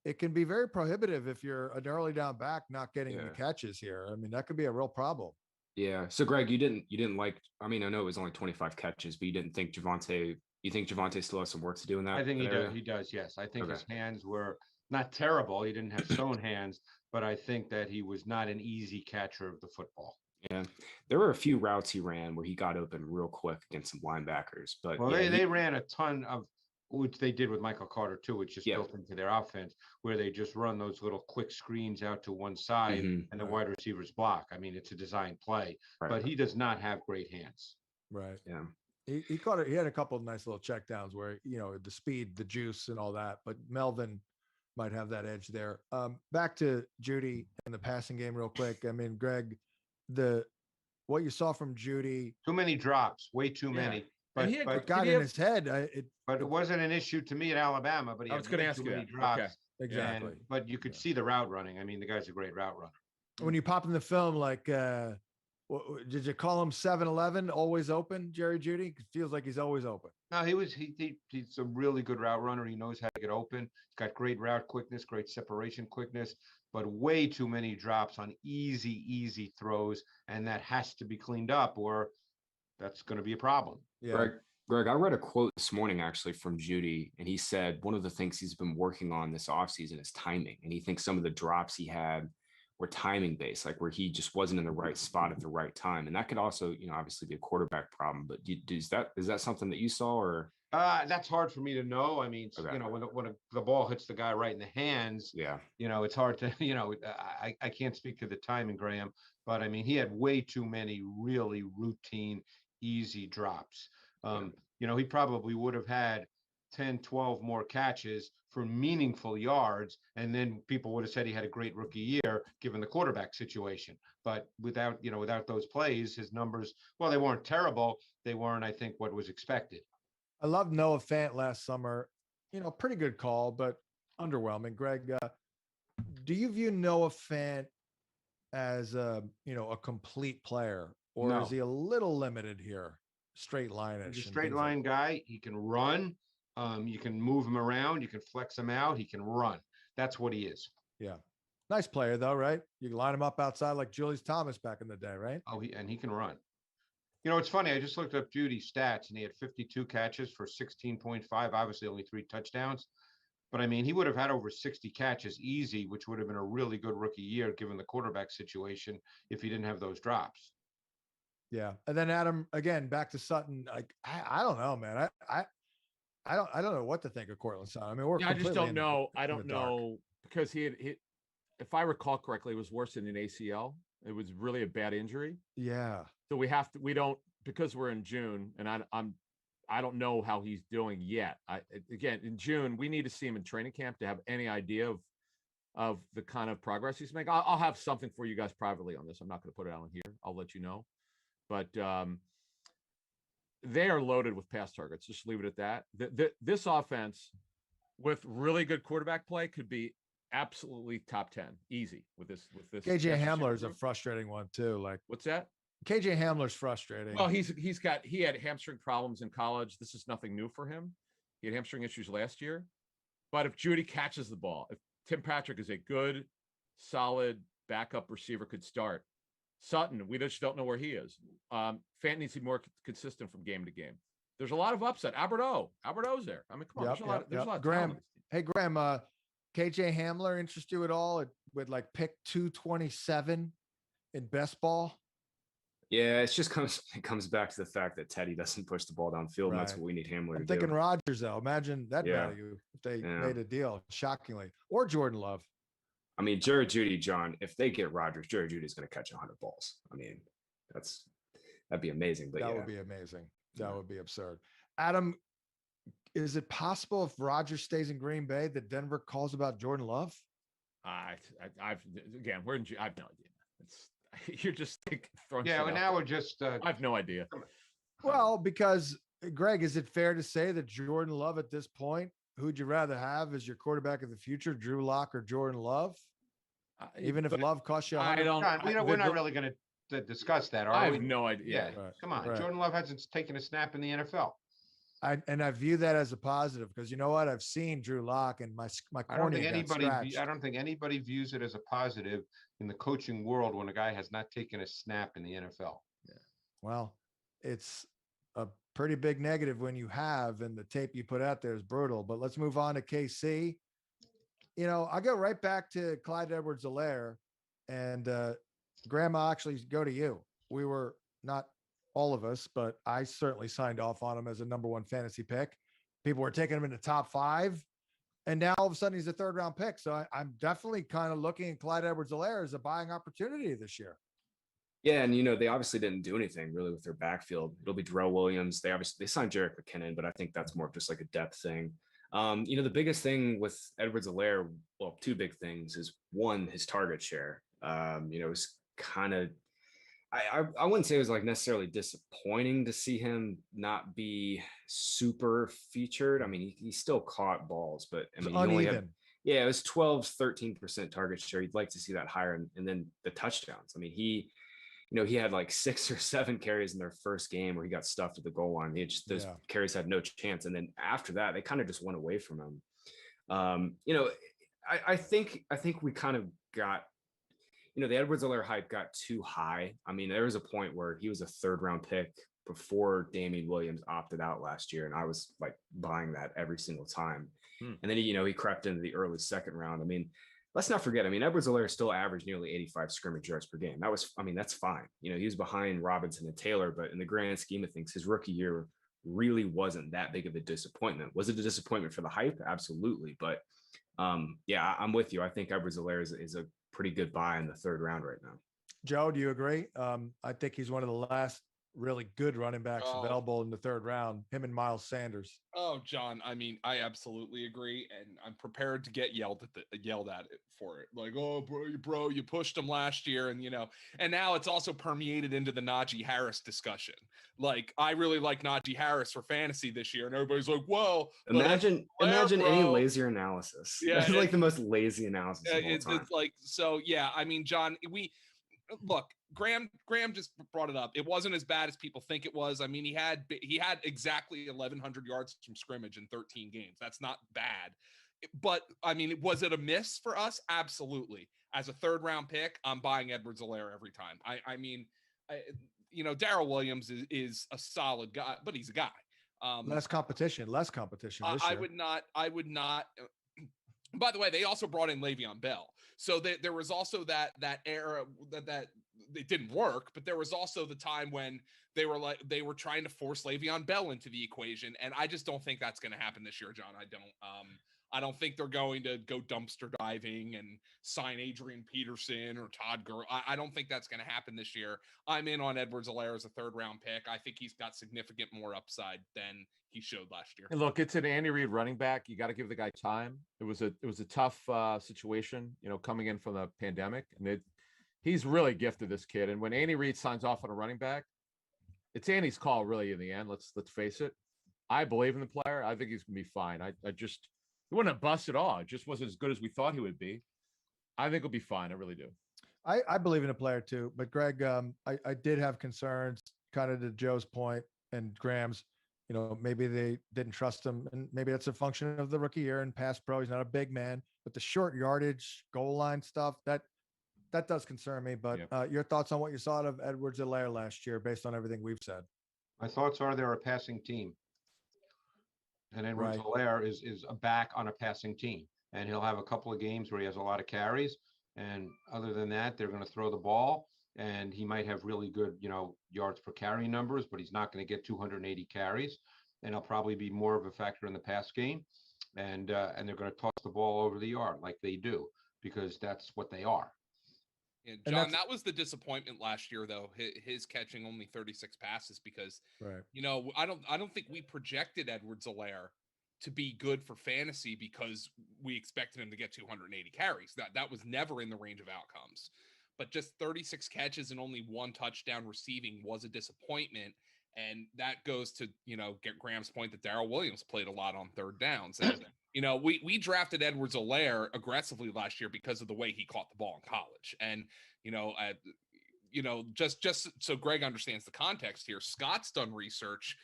It can be very prohibitive if you're an early down back not getting the catches here. I mean, that could be a real problem. Yeah. So Greg, you didn't like, I mean, I know it was only 25 catches, but you didn't think you think Javonte still has some work to do in that? I think he area? does. He does. Yes. I think Okay. his hands were not terrible. He didn't have stone hands, but I think that he was not an easy catcher of the football. Yeah. There were a few routes he ran where he got open real quick against some linebackers, but Well, yeah, they ran a ton of, which they did with Michael Carter too, which just built into their offense, where they just run those little quick screens out to one side and the wide receivers block. I mean, it's a design play, but he does not have great hands. Right. Yeah. He caught it. He had a couple of nice little check downs where, the speed, the juice and all that, but Melvin might have that edge there. Back to Judy and the passing game real quick. I mean, Greg, what you saw from Judy. Too many drops, way too many. But it got in his head. But it wasn't an issue to me at Alabama, but he I was going to ask you that. drops. Okay. Exactly. But you could see the route running. I mean, the guy's a great route runner. When you pop in the film, like, did you call him 7-Eleven, always open, Jerry Judy? It feels like he's always open. No, he's a really good route runner. He knows how to get open. He's got great route quickness, great separation quickness, but way too many drops on easy throws. And that has to be cleaned up or that's going to be a problem. Yeah. Greg, I read a quote this morning actually from Judy, and he said one of the things he's been working on this offseason is timing. And he thinks some of the drops he had were timing based, like where he just wasn't in the right spot at the right time. And that could also, obviously be a quarterback problem. But is that something that you saw or? That's hard for me to know. I mean, when the ball hits the guy right in the hands, it's hard to, I can't speak to the timing, Graham, but I mean, he had way too many really routine, easy drops. He probably would have had 10, 12 more catches for meaningful yards. And then people would have said he had a great rookie year, given the quarterback situation. But without those plays, his numbers, well, they weren't terrible. They weren't, I think, what was expected. I loved Noah Fant last summer. Pretty good call, but underwhelming. Greg, do you view Noah Fant as a complete player, or is he a little limited here? Straight line. He's a straight line guy. He can run. You can move him around. You can flex him out. He can run. That's what he is. Yeah. Nice player though, right? You can line him up outside like Julius Thomas back in the day, right? Oh, he can run. It's funny. I just looked up Judy's stats and he had 52 catches for 16.5, obviously only 3 touchdowns. But I mean, he would have had over 60 catches easy, which would have been a really good rookie year given the quarterback situation if he didn't have those drops. Yeah. And then Adam, again, back to Sutton. Like, I don't know, man. I don't know what to think of Cortland Sutton. I mean, I just don't know. I don't know because he if I recall correctly, it was worse than an ACL. It was really a bad injury. Yeah. So because we're in June and I don't know how he's doing yet. Again, in June, we need to see him in training camp to have any idea of the kind of progress he's making. I'll have something for you guys privately on this. I'm not going to put it out on here. I'll let you know. But they are loaded with pass targets. Just leave it at that. This offense with really good quarterback play could be absolutely top 10 easy with this. KJ Hamler is a frustrating one too. Like, what's that? KJ Hamler's frustrating. Well, he had hamstring problems in college. This is nothing new for him. He had hamstring issues last year. But if Judy catches the ball, if Tim Patrick is a good, solid backup receiver, could start. Sutton, we just don't know where he is. Fant needs to be more consistent from game to game. There's a lot of upset. Alberto's there. I mean, come on. There's a lot of Graham. Hey, Graham, KJ Hamler interest you at all with like pick 227 in best ball? Yeah, it comes back to the fact that Teddy doesn't push the ball downfield. And that's what we need Hamler to do. I'm thinking Rodgers, though. Imagine that value if they made a deal, shockingly. Or Jordan Love. I mean, Jerry Judy, John, if they get Rodgers, Jerry Judy is going to catch 100 balls. I mean, that'd be amazing. But that would be amazing. That would be absurd. Adam, is it possible if Rodgers stays in Green Bay that Denver calls about Jordan Love? We're in. I have no idea. You're just throwing. Yeah, well, now we're just. I have no idea. Well, because Greg, is it fair to say that Jordan Love at this point, who'd you rather have as your quarterback of the future, Drew Lock or Jordan Love? Even if But Love costs you I 100. don't. John, I, we're not really going to discuss that, I are have we? no idea. Yeah, Right, come on. right. Jordan Love hasn't taken a snap in the NFL. I view that as a positive because you know what? I've seen Drew Lock and my I don't cornea think got anybody. scratched. I don't think anybody views it as a positive in the coaching world when a guy has not taken a snap in the NFL. Well, it's a pretty big negative when you have, and the tape you put out there is brutal. But let's move on to KC. You know, I go right back to Clyde Edwards-Helaire, and Graham, I'll actually go to you. We were not all of us, but I certainly signed off on him as a number one fantasy pick. People were taking him in the top 5, and now all of a sudden he's a third round pick. So I'm definitely kind of looking at Clyde Edwards-Helaire as a buying opportunity this year. Yeah, and they obviously didn't do anything really with their backfield. It'll be Darrell Williams. They signed Jerick McKinnon, but I think that's more of just like a depth thing. The biggest thing with Edwards-Helaire, well, 2 big things is one, his target share. It's kind of I wouldn't say it was like necessarily disappointing to see him not be super featured. I mean, he still caught balls, but I mean, he only had, it was 12-13% target share. You'd like to see that higher. And then the touchdowns. I mean, he had like 6 or 7 carries in their first game where he got stuffed at the goal line. Those carries had no chance. And then after that, they kind of just went away from him. I think we kind of got, the Edwards-Helaire hype got too high. I mean, there was a point where he was a 3rd round pick before Damian Williams opted out last year. And I was like buying that every single time. And then, he crept into the early 2nd round. I mean, let's not forget, Edwards-Helaire still averaged nearly 85 scrimmage yards per game. That's fine. He was behind Robinson and Taylor, but in the grand scheme of things, his rookie year really wasn't that big of a disappointment. Was it a disappointment for the hype? Absolutely. But I'm with you. I think Edwards-Helaire is a pretty good buy in the 3rd round right now. Joe, do you agree? I think he's one of the last really good running backs available in the 3rd round, him and Miles Sanders. Oh, John, I absolutely agree, and I'm prepared to get yelled at it for it. Like, oh, bro, you pushed him last year, and and now it's also permeated into the Najee Harris discussion. Like, I really like Najee Harris for fantasy this year, and everybody's like, well, imagine any lazier analysis. Yeah, it's like the most lazy analysis of all time. It's like, so yeah, John, look, Graham just brought it up. It wasn't as bad as people think it was. I mean, he had exactly 1,100 yards from scrimmage in 13 games. That's not bad. But I mean, was it a miss for us? Absolutely. As a 3rd round pick, I'm buying Edwards-Helaire every time. Darrell Williams is a solid guy, but he's a guy. Less competition this year. I would not. By the way, they also brought in Le'Veon Bell. So there was also that era that it didn't work, but there was also the time when they were trying to force Le'Veon Bell into the equation. And I just don't think that's going to happen this year, John. I don't think they're going to go dumpster diving and sign Adrian Peterson or Todd Gurley. I don't think that's going to happen this year. I'm in on Edwards-Helaire as a 3rd round pick. I think he's got significant more upside than he showed last year. And look, it's an Andy Reid running back. You got to give the guy time. It was a tough situation, coming in from the pandemic, and he's really gifted, this kid. And when Andy Reid signs off on a running back, it's Andy's call, really. In the end, let's face it. I believe in the player. I think he's gonna be fine. He wouldn't have bust at all. It just wasn't as good as we thought he would be. I think he'll be fine. I really do. I believe in a player too, but Greg, I did have concerns, kind of to Joe's point and Graham's. Maybe they didn't trust him, and maybe that's a function of the rookie year and pass pro. He's not a big man, but the short yardage, goal line stuff that does concern me. But your thoughts on what you saw of Edwards-Helaire last year, based on everything we've said? My thoughts are they're a passing team. And Edwards-Helaire is a back on a passing team, and he'll have a couple of games where he has a lot of carries. And other than that, they're going to throw the ball, and he might have really good, yards per carry numbers, but he's not going to get 280 carries, and he'll probably be more of a factor in the pass game. And they're going to toss the ball over the yard like they do, because that's what they are. And John, that was the disappointment last year, though, his catching only 36 passes, because, I don't think we projected Edwards-Helaire to be good for fantasy because we expected him to get 280 carries. That was never in the range of outcomes. But just 36 catches and only 1 touchdown receiving was a disappointment. And that goes to, get Graham's point that Darrell Williams played a lot on third downs. And, we drafted Edwards-Helaire aggressively last year because of the way he caught the ball in college. And, just so Greg understands the context here, Scott's done research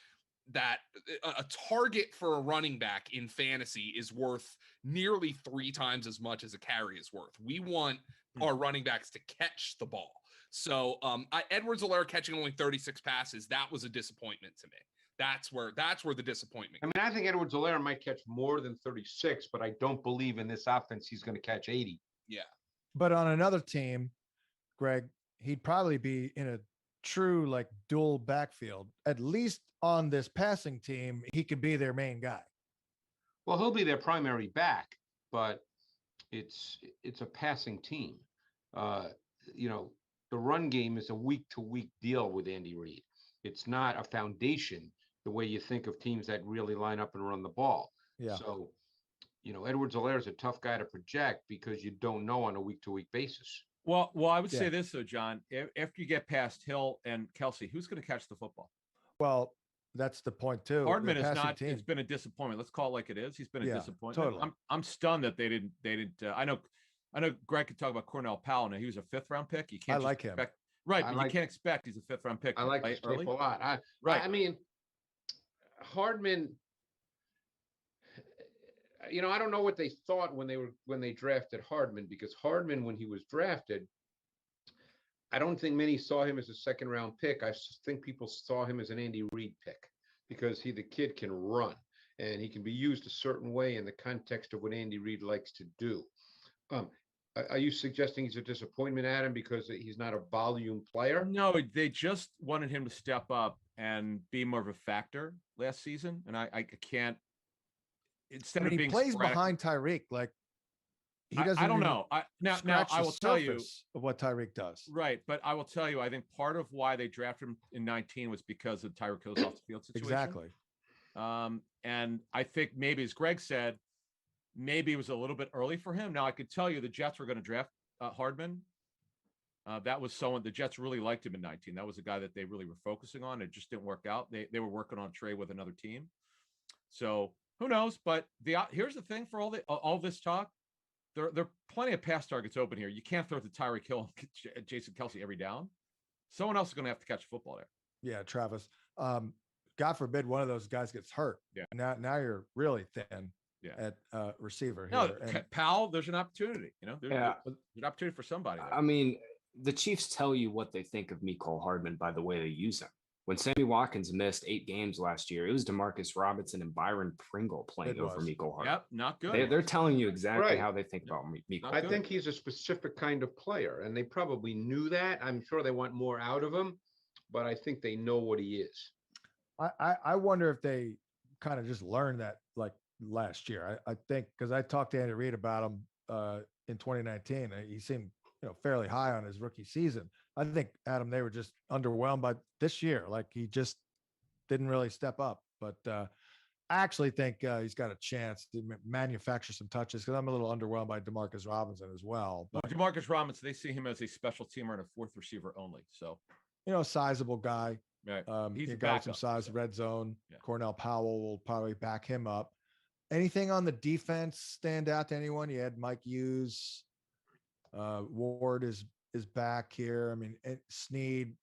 that a target for a running back in fantasy is worth nearly 3 times as much as a carry is worth. We want our running backs to catch the ball. So Edwards-Helaire catching only 36 passes, that was a disappointment to me. That's where the disappointment. I mean, I think Edwards-Helaire might catch more than 36, but I don't believe in this offense he's going to catch 80. Yeah. But on another team, Greg, he'd probably be in a true like dual backfield. At least on this passing team, he could be their main guy. Well, he'll be their primary back, but it's a passing team. The run game is a week-to-week deal with Andy Reid. It's not a foundation the way you think of teams that really line up and run the ball. Yeah. So, Edwards-Helaire is a tough guy to project because you don't know on a week-to-week basis. Well, I would say this though, John. After you get past Hill and Kelsey, who's going to catch the football? Well, that's the point too. Hardman is not. Team. It's been a disappointment. Let's call it like it is. He's been a disappointment. Totally. I'm stunned that they didn't. I know Greg could talk about Cornell Powell. Now he was a 5th-round pick. You can't. I like him. Right, but you can't expect he's a 5th-round pick. I like this early. tape a lot. I mean, Hardman. I don't know what they thought when they drafted Hardman, because Hardman, when he was drafted, I don't think many saw him as a 2nd-round pick. I think people saw him as an Andy Reid pick because the kid can run and he can be used a certain way in the context of what Andy Reid likes to do. Are you suggesting he's a disappointment, Adam, because he's not a volume player? No, they just wanted him to step up and be more of a factor last season, and I can't. Instead of being plays sporadic, behind Tyreek, like he doesn't. I don't know. Now I will tell you of what Tyreek does. Right, but I will tell you, I think part of why they drafted him in 19 was because of Tyreek Hill's off the field situation. Exactly. And I think maybe, as Greg said, maybe it was a little bit early for him. Now I could tell you the Jets were going to draft Hardman. That was someone the Jets really liked him in 19. That was a guy that they really were focusing on. It just didn't work out. They were working on trade with another team. So who knows? But here's the thing: for all this talk, there are plenty of pass targets open here. You can't throw it to Tyreek Hill and Jason Kelsey every down. Someone else is going to have to catch the football there. Yeah, Travis. God forbid one of those guys gets hurt. Yeah. Now you're really thin. Yeah. At receiver here. No, and Powell, there's an opportunity. There's an opportunity for somebody there. I mean, the Chiefs tell you what they think of Mecole Hardman by the way they use him. When Sammy Watkins missed 8 games last year, it was DeMarcus Robinson and Byron Pringle playing over Mecole Hardman. Yep, not good. They're telling you exactly how they think about Mecole. I think he's a specific kind of player, and they probably knew that. I'm sure they want more out of him, but I think they know what he is. I wonder if they kind of just learned that like last year. I think because I talked to Andy Reid about him in 2019. He seemed fairly high on his rookie season. I think, Adam, they were just underwhelmed by this year. Like he just didn't really step up. But I actually think he's got a chance to manufacture some touches because I'm a little underwhelmed by DeMarcus Robinson as well. But DeMarcus Robinson, they see him as a special teamer and a 4th receiver only. So, a sizable guy. Right. He's got some size, red zone. Yeah. Cornell Powell will probably back him up. Anything on the defense stand out to anyone? You had Mike Hughes. Ward is back here. I mean, Snead,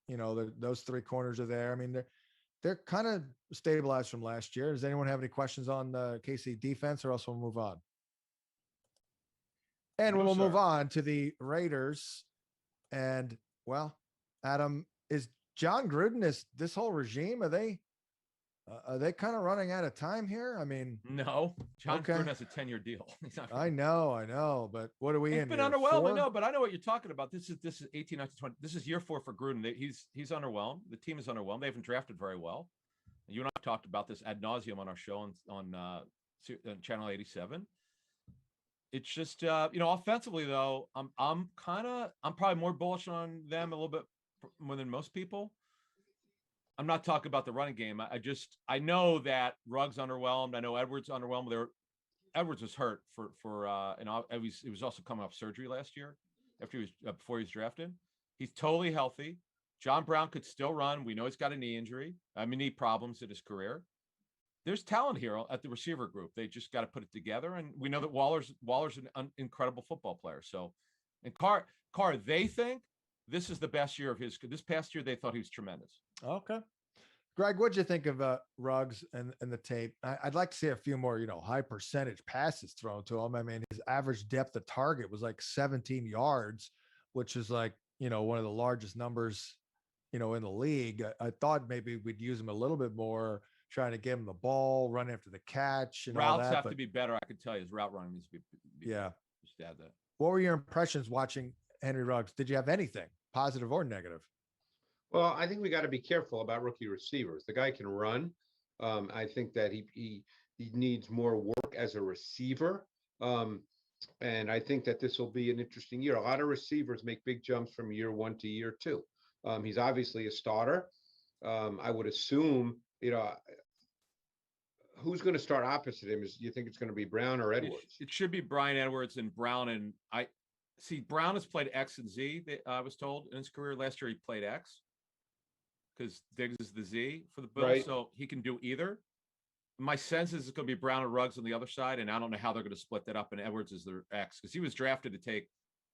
those 3 corners are there. I mean, they're kind of stabilized from last year. Does anyone have any questions on the KC defense, or else we'll move on? And we'll move on to the Raiders. And well, Adam, is John Gruden, is this whole regime, are they kind of running out of time here? I mean, no. John Gruden has a 10-year deal. I know, but what are we in? He's been underwhelmed. No, but I know what you're talking about. This is 18, 19, 20. This is year 4 for Gruden. He's underwhelmed. The team is underwhelmed. They haven't drafted very well. You and I talked about this ad nauseum on our show on Channel 87. It's just offensively though, I'm probably more bullish on them a little bit more than most people. I'm not talking about the running game. I know that Ruggs underwhelmed. I know Edwards underwhelmed. Edwards was hurt he was also coming off surgery last year before he was drafted. He's totally healthy. John Brown could still run. We know he's got a knee injury. Knee problems in his career. There's talent here at the receiver group. They just got to put it together. And we know that Waller's an incredible football player. So, and Carr, they think this is the best year of his. This past year, they thought he was tremendous. Okay. Greg, what'd you think of Ruggs and the tape? I'd like to see a few more, high percentage passes thrown to him. I mean, his average depth of target was like 17 yards, which is like, one of the largest numbers, in the league. I thought maybe we'd use him a little bit more, trying to get him the ball, run after the catch, and routes all that. Have to be better. I can tell you his route running needs to be yeah. Just add that. What were your impressions watching Henry Ruggs? Did you have anything positive or negative? Well, I think we got to be careful about rookie receivers. The guy can run. I think that he needs more work as a receiver. And I think that this will be an interesting year. A lot of receivers make big jumps from year 1 to year 2. He's obviously a starter. I would assume, who's going to start opposite him? Do you think it's going to be Brown or Edwards? It should be Brian Edwards and Brown. And Brown has played X and Z, I was told, in his career. Last year he played X because Diggs is the Z for the Bills. Right. So he can do either. My sense is it's going to be Brown and Ruggs on the other side, and I don't know how they're going to split that up. And Edwards is their X because he was drafted to take.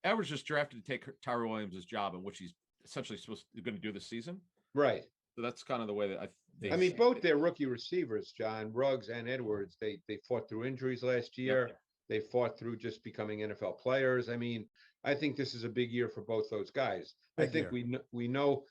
Edwards just drafted to take Tyrell Williams' job, in which he's essentially going to do this season. Right. So that's kind of the way that both their rookie receivers, John, Ruggs and Edwards, they fought through injuries last year. Yep. They fought through just becoming NFL players. I think this is a big year for both those guys. I think we know.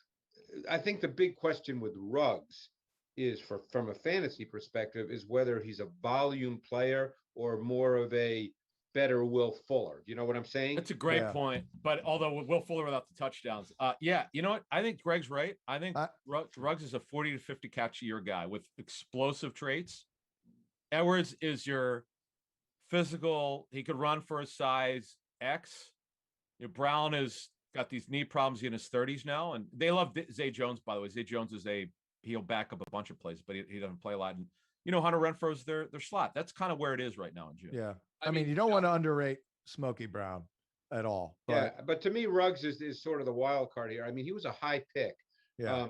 I think the big question with Ruggs is, from a fantasy perspective, is whether he's a volume player or more of a better Will Fuller. You know what I'm saying? That's a great point. But although with Will Fuller without the touchdowns, you know what? I think Greg's right. I think Ruggs is a 40 to 50 catch a year guy with explosive traits. Edwards is your physical. He could run for his size X. Brown has got these knee problems in his 30s now, and they love Zay Jones, by the way. Zay Jones he'll back up a bunch of plays, but he doesn't play a lot. And Hunter Renfro's their slot. That's kind of where it is right now in June. Yeah. I mean, you don't want to underrate Smokey Brown at all. But to me, Ruggs is sort of the wild card here. He was a high pick. Yeah.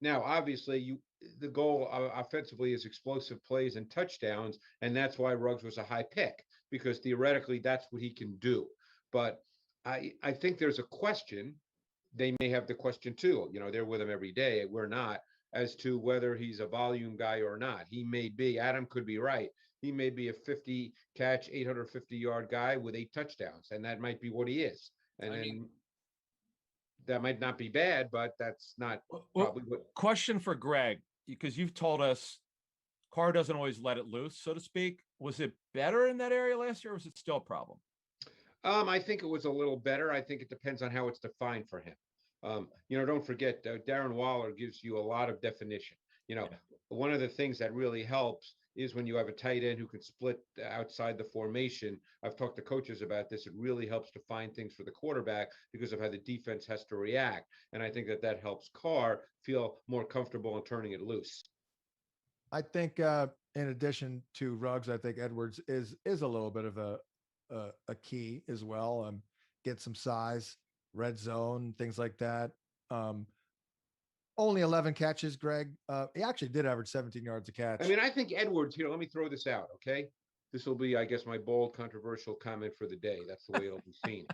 Now, obviously, the goal offensively is explosive plays and touchdowns, and that's why Ruggs was a high pick, because theoretically that's what he can do. But I think there's a question. They may have the question too. They're with him every day. We're not, as to whether he's a volume guy or not. He may be. Adam could be right. He may be a 50 catch, 850-yard guy with 8 touchdowns, and that might be what he is. And that might not be bad, but that's not probably what. Question for Greg, because you've told us Carr doesn't always let it loose, so to speak. Was it better in that area last year, or was it still a problem? I think it was a little better. I think it depends on how it's defined for him. Don't forget, Darren Waller gives you a lot of definition. One of the things that really helps is when you have a tight end who can split outside the formation. I've talked to coaches about this. It really helps to find things for the quarterback because of how the defense has to react. And I think that helps Carr feel more comfortable in turning it loose. I think in addition to Ruggs, I think Edwards is a little bit of a key as well. Get some size, red zone, things like that. Only 11 catches, Greg. He actually did average 17 yards a catch. I think Edwards, let me throw this out, okay? This will be, I guess, my bold, controversial comment for the day. That's the way it'll be seen.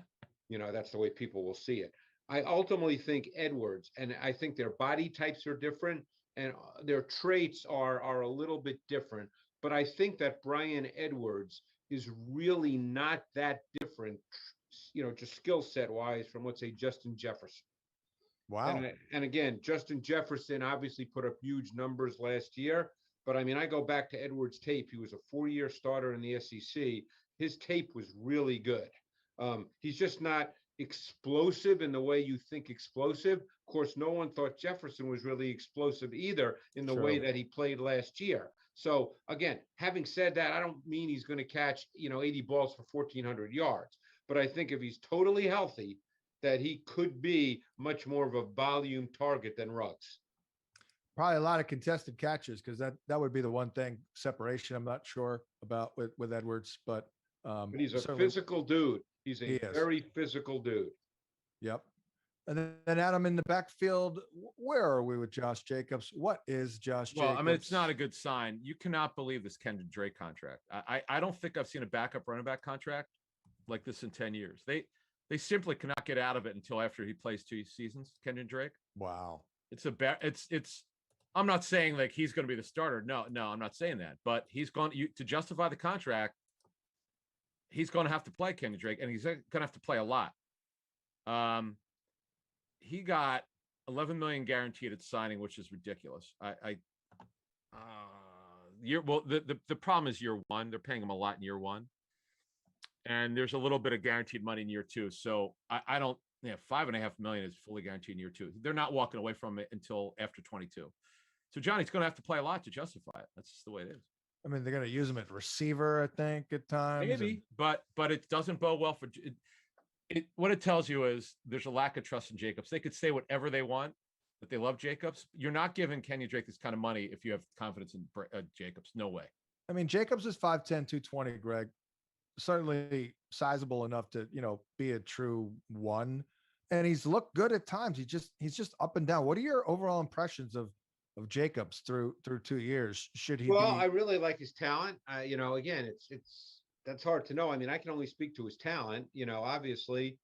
That's the way people will see it. I ultimately think Edwards, and I think their body types are different and their traits are a little bit different. But I think that Brian Edwards is really not that different, just skill set wise from, let's say, Justin Jefferson. Wow. And again, Justin Jefferson obviously put up huge numbers last year. But I go back to Edwards' tape. He was a 4-year starter in the SEC. His tape was really good. He's just not explosive in the way you think explosive. Of course, no one thought Jefferson was really explosive either in the way that he played last year. So again, having said that, I don't mean he's going to catch, 80 balls for 1,400 yards. But I think if he's totally healthy, that he could be much more of a volume target than Ruggs. Probably a lot of contested catches, because that would be the one thing, separation I'm not sure about with Edwards, but he's a physical dude. He's a very physical dude. Yep. And then Adam in the backfield. Where are we with Josh Jacobs? What is Josh Well, Jacobs? I mean, it's not a good sign. You cannot believe this Kendrick Drake contract. I don't think I've seen a backup running back contract like this in 10 years. They simply cannot get out of it until after he plays 2 seasons, Kendrick Drake. Wow. It's I'm not saying like he's going to be the starter. No, I'm not saying that. But he's going to justify the contract. He's going to have to play Kendrick Drake, and he's going to have to play a lot. He got 11 million guaranteed at signing, which is ridiculous. The problem is year one. They're paying him a lot in year one, and there's a little bit of guaranteed money in year two. So I don't. Yeah, $5.5 million is fully guaranteed in year two. They're not walking away from it until after 22. So Johnny's going to have to play a lot to justify it. That's just the way it is. I mean, they're going to use him at receiver, I think, at times. Maybe, but it doesn't bode well for it. What it tells you is there's a lack of trust in Jacobs. They could say whatever they want, that they love Jacobs. You're not giving Kenyon Drake this kind of money if you have confidence in Jacobs. No way. I mean, Jacobs is 5'10", 220, Greg. Certainly sizable enough to, be a true one. And he's looked good at times. He's just up and down. What are your overall impressions of Jacobs through 2 years? Should he I really like his talent. Again, that's hard to know. I mean, I can only speak to his talent. Obviously,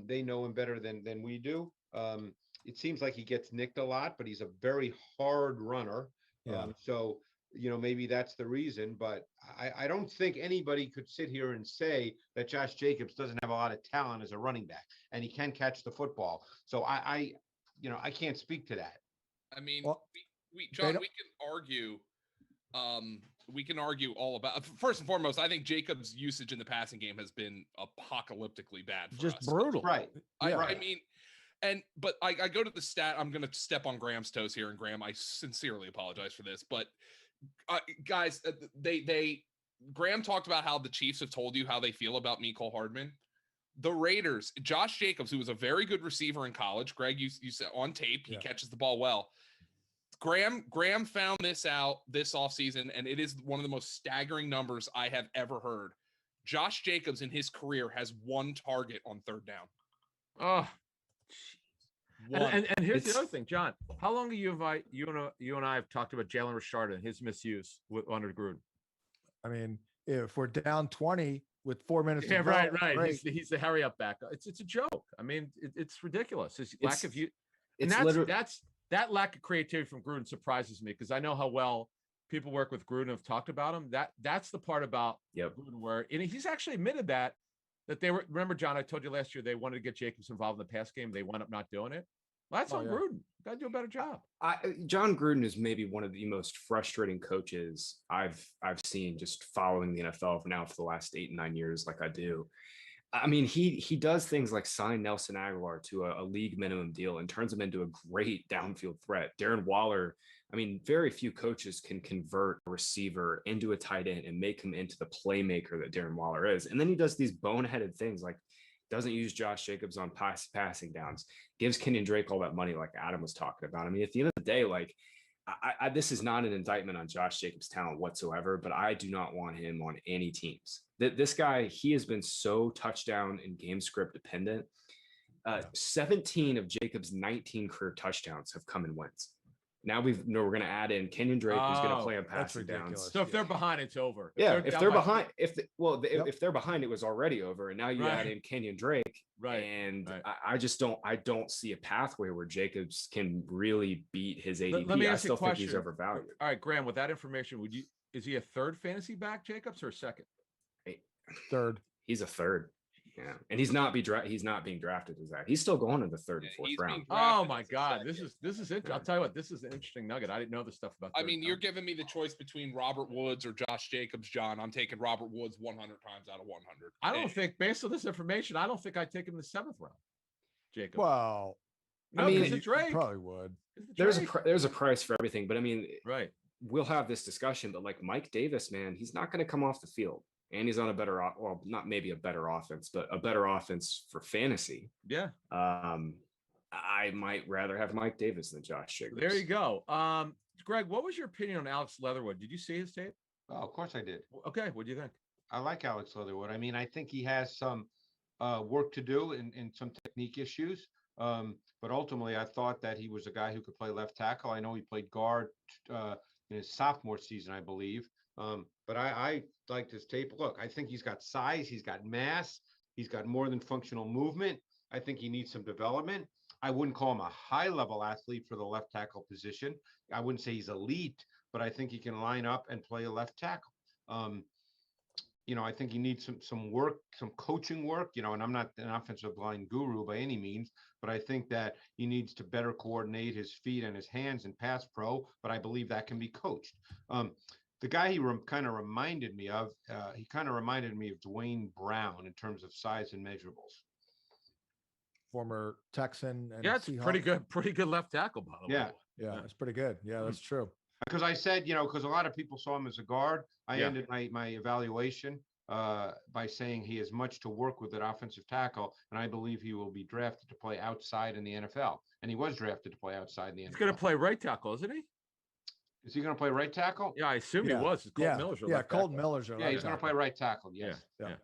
they know him better than we do. It seems like he gets nicked a lot, but he's a very hard runner. Yeah. Maybe that's the reason, but I don't think anybody could sit here and say that Josh Jacobs doesn't have a lot of talent as a running back, and he can catch the football. So I can't speak to that. I mean, Well, John, we can argue. We can argue all about. First and foremost, I think Jacobs' usage in the passing game has been apocalyptically bad. For just us. brutal, Right? I mean. But I go to the stat. I'm going to step on Graham's toes here, and Graham, I sincerely apologize for this, but guys, Graham talked about how the Chiefs have told you how they feel about Mecole Hardman. The Raiders, Josh Jacobs, who was a very good receiver in college. Greg, you said on tape, he catches the ball well. Graham found this out this offseason, and it is one of the most staggering numbers I have ever heard. Josh Jacobs in his career has 1 target on 3rd down. Oh, and here's the other thing, John. How long have you and I have talked about Jalen Richard and his misuse under Gruden? I mean, if we're down 20 with 4 minutes, yeah, right. He's the hurry up back. It's a joke. I mean, it's ridiculous. His lack of you, and that lack of creativity from Gruden surprises me because I know how well people work with Gruden have talked about him. That's the part about Gruden where and he's actually admitted that they were. Remember, John, I told you last year they wanted to get Jacobs involved in the pass game. They wound up not doing it. Well, that's on Gruden. Got to do a better job. John Gruden is maybe one of the most frustrating coaches I've seen just following the NFL now for the last 8 and 9 years, like I do. I mean, he does things like sign Nelson Aguilar to a league minimum deal and turns him into a great downfield threat. Darren Waller. I mean, very few coaches can convert a receiver into a tight end and make him into the playmaker that Darren Waller is. And then he does these boneheaded things like doesn't use Josh Jacobs on passing downs, gives Kenyon Drake all that money like Adam was talking about. I mean, at the end of the day, like this is not an indictment on Josh Jacobs' talent whatsoever, but I do not want him on any teams. This guy, he has been so touchdown and game script dependent. 17 of Jacobs' 19 career touchdowns have come in wins. Now we're going to add in Kenyon Drake, who's going to play on passing downs. So if they're behind, it's over. If they're behind, if they're behind, it was already over. And now you add in Kenyon Drake. Right. And I just don't see a pathway where Jacobs can really beat his ADP. Let me I ask still you a think he's question. overvalued. All right, Graham, with that information, is he a 3rd fantasy back, Jacobs, or a 2nd? 3rd. He's a 3rd. Yeah, and he's not being drafted as that. He's still going in the 3rd and 4th round. Oh my God, this is it. I'll tell you what, this is an interesting nugget. I didn't know this stuff about. I mean, you're giving me the choice between Robert Woods or Josh Jacobs, John. I'm taking Robert Woods 100 times out of 100. I don't think, based on this information, I don't think I'd take him in the 7th round. Jacob. Well, no, I mean, it's Drake. Probably would. There's a price for everything, but I mean, right. We'll have this discussion, but like Mike Davis, man, he's not going to come off the field. And he's on a better, well, not maybe a better offense, but a better offense for fantasy. Yeah. I might rather have Mike Davis than Josh Jacobs. There you go. Greg, what was your opinion on Alex Leatherwood? Did you see his tape? Oh, of course I did. Okay. What do you think? I like Alex Leatherwood. I mean, I think he has some work to do and some technique issues. But ultimately, I thought that he was a guy who could play left tackle. I know he played guard in his sophomore season, I believe. But I liked his tape. Look, I think he's got size, he's got mass, he's got more than functional movement. I think he needs some development. I wouldn't call him a high-level athlete for the left tackle position. I wouldn't say he's elite, but I think he can line up and play a left tackle. I think he needs some work, some coaching work, and I'm not an offensive line guru by any means, but I think that he needs to better coordinate his feet and his hands in pass pro, but I believe that can be coached. The guy he kind of reminded me of Dwayne Brown in terms of size and measurables. Former Texan. And yeah, it's pretty good left tackle, by the way. Yeah, it's pretty good. Yeah, that's true. Because I said, because a lot of people saw him as a guard. I ended my evaluation by saying he has much to work with at offensive tackle, and I believe he will be drafted to play outside in the NFL. And he was drafted to play outside in the NFL. He's going to play right tackle, isn't he? Is he going to play right tackle? Yeah, I assume he was. Miller's Colton Miller's. Yeah, he's going to play right tackle. Yes. Yeah.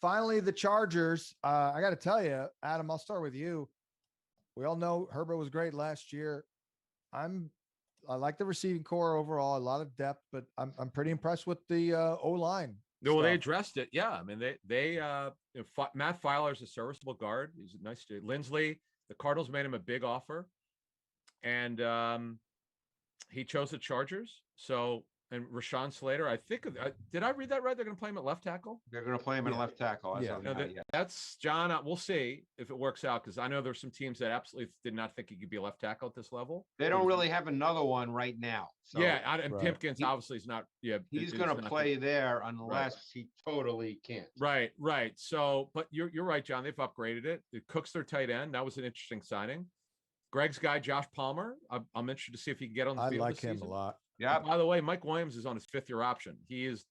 Finally, the Chargers. I got to tell you, Adam, I'll start with you. We all know Herbert was great last year. I like the receiving core overall, a lot of depth, but I'm pretty impressed with the O-line. No, well, they addressed it. Yeah, I mean, Matt Filer's a serviceable guard. He's a nice dude. Lindsley, the Cardinals made him a big offer, and he chose the Chargers. So, and Rashawn Slater, I think, did I read that right? They're going to play him at left tackle? They're going to play him at left tackle. That's John. We'll see if it works out, because I know there's some teams that absolutely did not think he could be a left tackle at this level. They don't really have another one right now. So and Pipkins obviously is not. Yeah, he's going to play there unless he totally can't. Right. So, but you're right, John. They've upgraded it. It Cook's their tight end. That was an interesting signing. Greg's guy, Josh Palmer. I'm interested to see if he can get on the field. I like him a lot. Yeah. By the way, Mike Williams is on his 5th-year option. He is,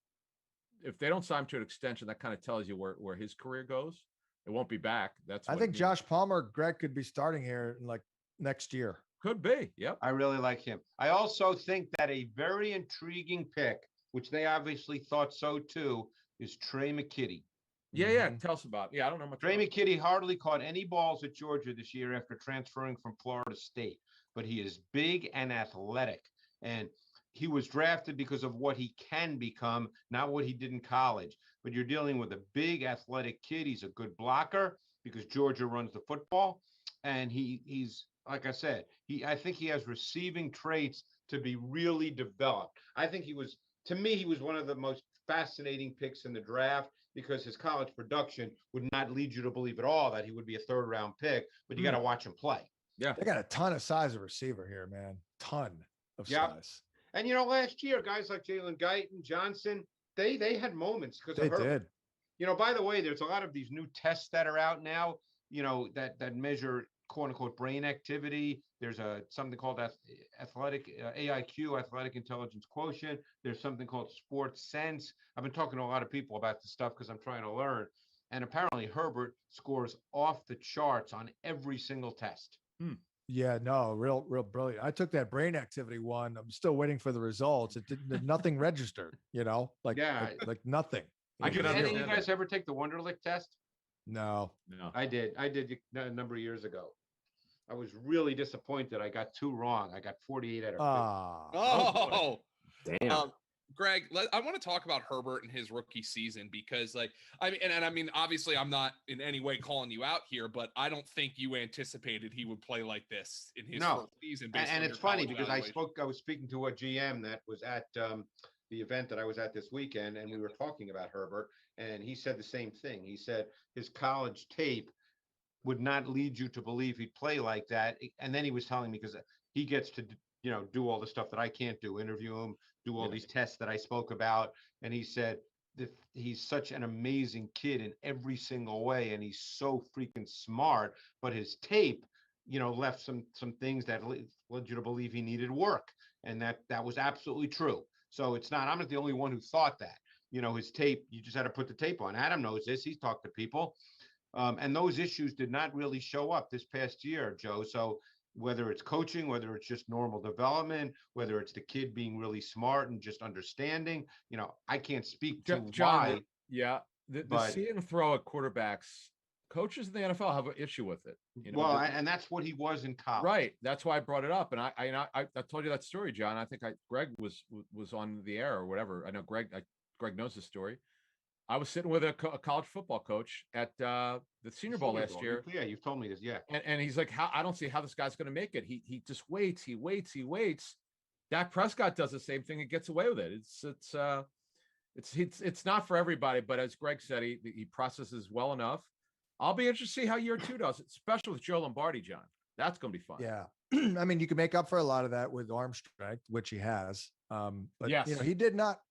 if they don't sign him to an extension, that kind of tells you where his career goes. It won't be back. I think Josh Palmer, Greg, could be starting here in like next year. Could be. Yep. I really like him. I also think that a very intriguing pick, which they obviously thought so too, is Trey McKitty. Yeah. Tell us about it. Yeah, I don't know much. Trey McKitty hardly caught any balls at Georgia this year after transferring from Florida State, but he is big and athletic. And he was drafted because of what he can become, not what he did in college. But you're dealing with a big athletic kid. He's a good blocker because Georgia runs the football. And he's, like I said, I think he has receiving traits to be really developed. I think he was one of the most fascinating picks in the draft because his college production would not lead you to believe at all that he would be a 3rd-round pick, but you got to watch him play. Yeah. They got a ton of size of receiver here, man. Ton of size. And, last year, guys like Jalen Guyton, Johnson, they had moments because they did. By the way, there's a lot of these new tests that are out now, that measure quote unquote brain activity. There's something called athletic AIQ, athletic intelligence quotient. There's something called sports sense. I've been talking to a lot of people about this stuff because I'm trying to learn. And apparently Herbert scores off the charts on every single test. Yeah, no, real brilliant. I took that brain activity one. I'm still waiting for the results. It didn't, nothing registered, like nothing. Did any of you guys ever take the Wonderlic test? No. I did a number of years ago. I was really disappointed. I got 2 wrong. I got 48 out of 50. Damn. Greg, I want to talk about Herbert and his rookie season because, I mean, obviously, I'm not in any way calling you out here, but I don't think you anticipated he would play like this in his first season. And it's funny because I was speaking to a GM that was at the event that I was at this weekend, and we were talking about Herbert, and he said the same thing. He said his college tape would not lead you to believe he'd play like that, and then he was telling me because he gets to do all the stuff that I can't do, interview him, do all these tests that I spoke about. And he said that he's such an amazing kid in every single way. And he's so freaking smart, but his tape, left some things that led you to believe he needed work. And that was absolutely true. So I'm not the only one who thought that, his tape, you just had to put the tape on. Adam knows this. He's talked to people. And those issues did not really show up this past year, Joe. So whether it's coaching, whether it's just normal development, whether it's the kid being really smart and just understanding, I can't speak to John, why. Yeah. The see and throw at quarterbacks coaches in the NFL have an issue with it. You know, Well, and that's what he was in college. right. That's why I brought it up. And I told you that story, John. I think Greg was on the air or whatever. I know Greg knows the story. I was sitting with a college football coach at the Senior Bowl last year. Yeah, you've told me this. Yeah, and he's like, I don't see how this guy's going to make it. He just waits. He waits. Dak Prescott does the same thing and gets away with it. It's not for everybody, but as Greg said, he processes well enough. I'll be interested to see how year 2 does, especially with Joe Lombardi, John. That's going to be fun. Yeah. I mean, you can make up for a lot of that with arm strength, which he has. But Yes. you know, he did not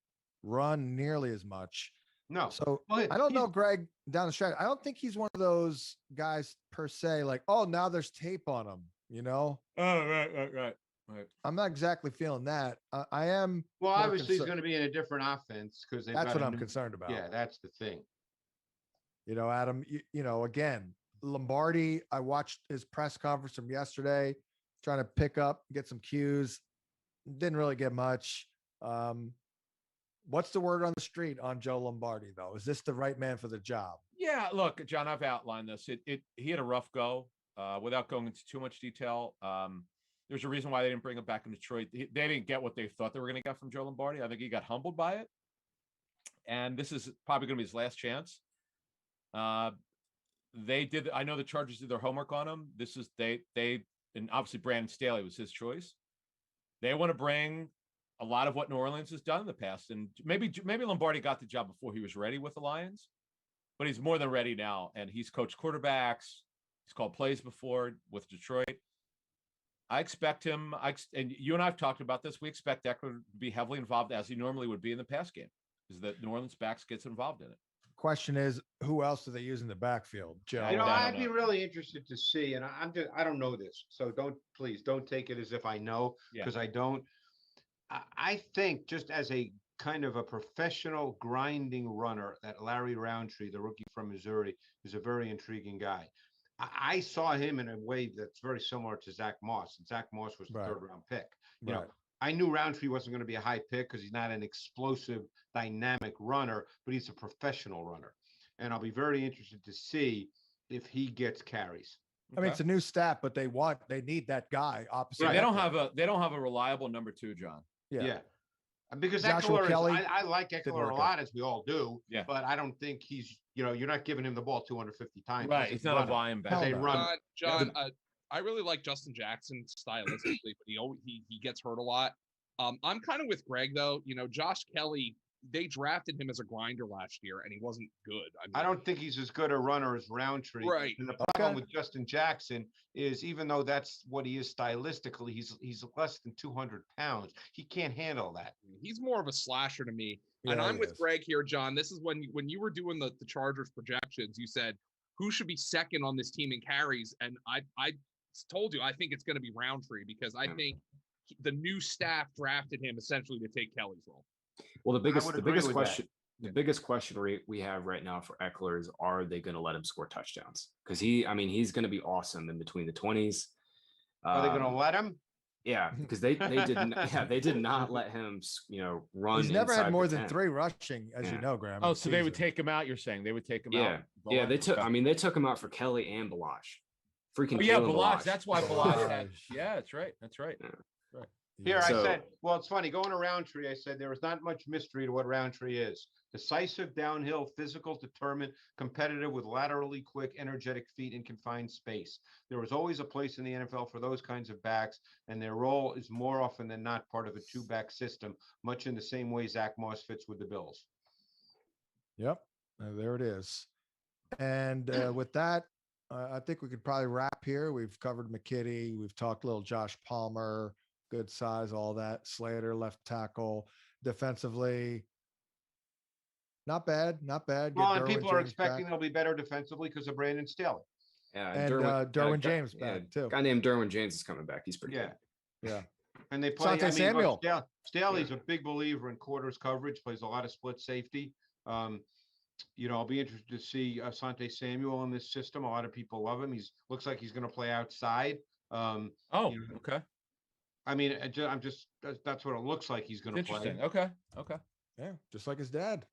run nearly as much. no. So Well, I don't he's- know, Greg, down the stretch. I don't think he's one of those guys per se, like, oh, now there's tape on him, you know? Oh, right. I'm not exactly feeling that. I am. Well, more obviously he's concerned- going to be in a different offense because That's what I'm concerned about. Yeah, that's the thing. You know, Adam, you know, again, Lombardi, I watched his press conference from yesterday, trying to get some cues. Didn't really get much. What's the word on the street on Joe Lombardi, though? Is this the right man for the job? Yeah, look, John, I've outlined this. He had a rough go. Without going into too much detail, there's a reason why they didn't bring him back in Detroit. They didn't get what they thought they were going to get from Joe Lombardi. I think he got humbled by it, and this is probably going to be his last chance. They did. I know the Chargers did their homework on him. And obviously Brandon Staley was his choice. They want to bring a lot of what New Orleans has done in the past, and maybe Lombardi got the job before he was ready with the Lions, but he's more than ready now. And he's coached quarterbacks. He's called plays before with Detroit. I expect him. And you and I have talked about this. We expect Eckler to be heavily involved as he normally would be in the pass game, because the New Orleans backs gets involved in it. Question is, who else do they use in the backfield? Joe. I You know, don't I'd know. be really interested to see, and I don't know this, so please don't take it as if I know, Yeah. because I don't. I think just as a kind of a professional grinding runner, that Larry Roundtree, the rookie from Missouri, is a very intriguing guy. I saw him in a way that's very similar to Zach Moss, and Zach Moss was the Right. 3rd round pick. You Right. know, I knew Roundtree wasn't going to be a high pick because he's not an explosive, dynamic runner, but he's a professional runner. And I'll be very interested to see if he gets carries. I mean, it's a new stat, but they need that guy opposite. Yeah, they don't Eckler. have a reliable number 2, John. Yeah. Because Joshua Eckler Kelly I like didn't Eckler work a out. lot, as we all do. Yeah. But I don't think he's, you're not giving him the ball 250 times. Right. as He's a not a runner. volume back. As a Hell no. runner. John, I really like Justin Jackson stylistically, but he gets hurt a lot. I'm kind of with Greg though. You know, Josh Kelly, they drafted him as a grinder last year, and he wasn't good. I don't think he's as good a runner as Roundtree. Right. And the problem with Justin Jackson is, even though that's what he is stylistically, he's less than 200 pounds. He can't handle that. He's more of a slasher to me. And Yeah, I'm he with is. Greg here, John. This is when you were doing the Chargers projections, you said who should be second on this team in carries, and I told you I think it's going to be Roundtree, because I think the new staff drafted him essentially to take Kelly's role. Well, the biggest would agree with that. question, the biggest question we have right now for Eckler is, are they going to let him score touchdowns? Because he's going to be awesome in between the 20s. Are they going to let him? Yeah, because they did not let him, run. He's never had inside more the than 10. 3 rushing, as you Yeah. know, Graham. Oh, this so they would season. take him out. You're saying they would take him Yeah, out? yeah. They took. Okay. I mean, they took him out for Kelly and Balazs. Freaking Oh, yeah, Kalen Balazs. That's why Balazs had. Balazs. Yeah, that's right. That's right. Here, Yeah. I So- said, well, it's funny, going to Roundtree, I said there is not much mystery to what Roundtree is. Decisive, downhill, physical, determined, competitive, with laterally quick, energetic feet in confined space. There was always a place in the NFL for those kinds of backs, and their role is more often than not part of a 2-back system, much in the same way Zach Moss fits with the Bills. Yep. There it is. And with that, I think we could probably wrap here. We've covered McKitty. We've talked a little Josh Palmer, good size, all that. Slater, left tackle. Defensively, not bad. Not bad. Get Well, and Derwin people are James expecting back. they'll be better defensively because of Brandon Staley. Yeah, And Derwin James back, too. Guy named Derwin James is coming back. He's pretty Yeah. good. Yeah. And they play. Asante Samuel. Staley's a big believer in quarters coverage, plays a lot of split safety. I'll be interested to see Asante Samuel in this system. A lot of people love him. Looks like he's going to play outside. Oh, okay. I mean, that's what it looks like he's going to play. Interesting. Okay. Yeah. Just like his dad.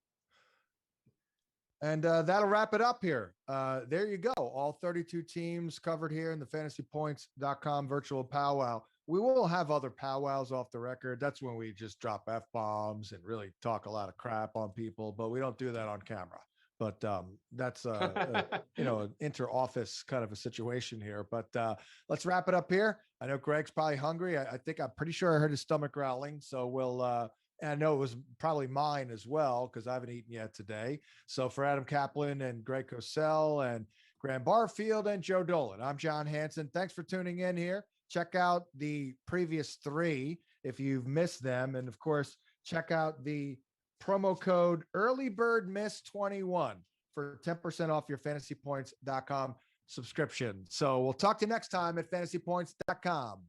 And that'll wrap it up here. There you go. All 32 teams covered here in the fantasypoints.com virtual powwow. We will have other powwows off the record. That's when we just drop F-bombs and really talk a lot of crap on people, but we don't do that on camera. But that's, an inter-office kind of a situation here. But let's wrap it up here. I know Greg's probably hungry. I'm pretty sure I heard his stomach growling. So we'll and I know it was probably mine as well because I haven't eaten yet today. So for Adam Caplan and Greg Cosell and Graham Barfield and Joe Dolan, I'm John Hansen. Thanks for tuning in here. Check out the previous 3 if you've missed them. And of course, check out the promo code EarlyBirdMiss21 for 10% off your fantasypoints.com subscription. So we'll talk to you next time at fantasypoints.com.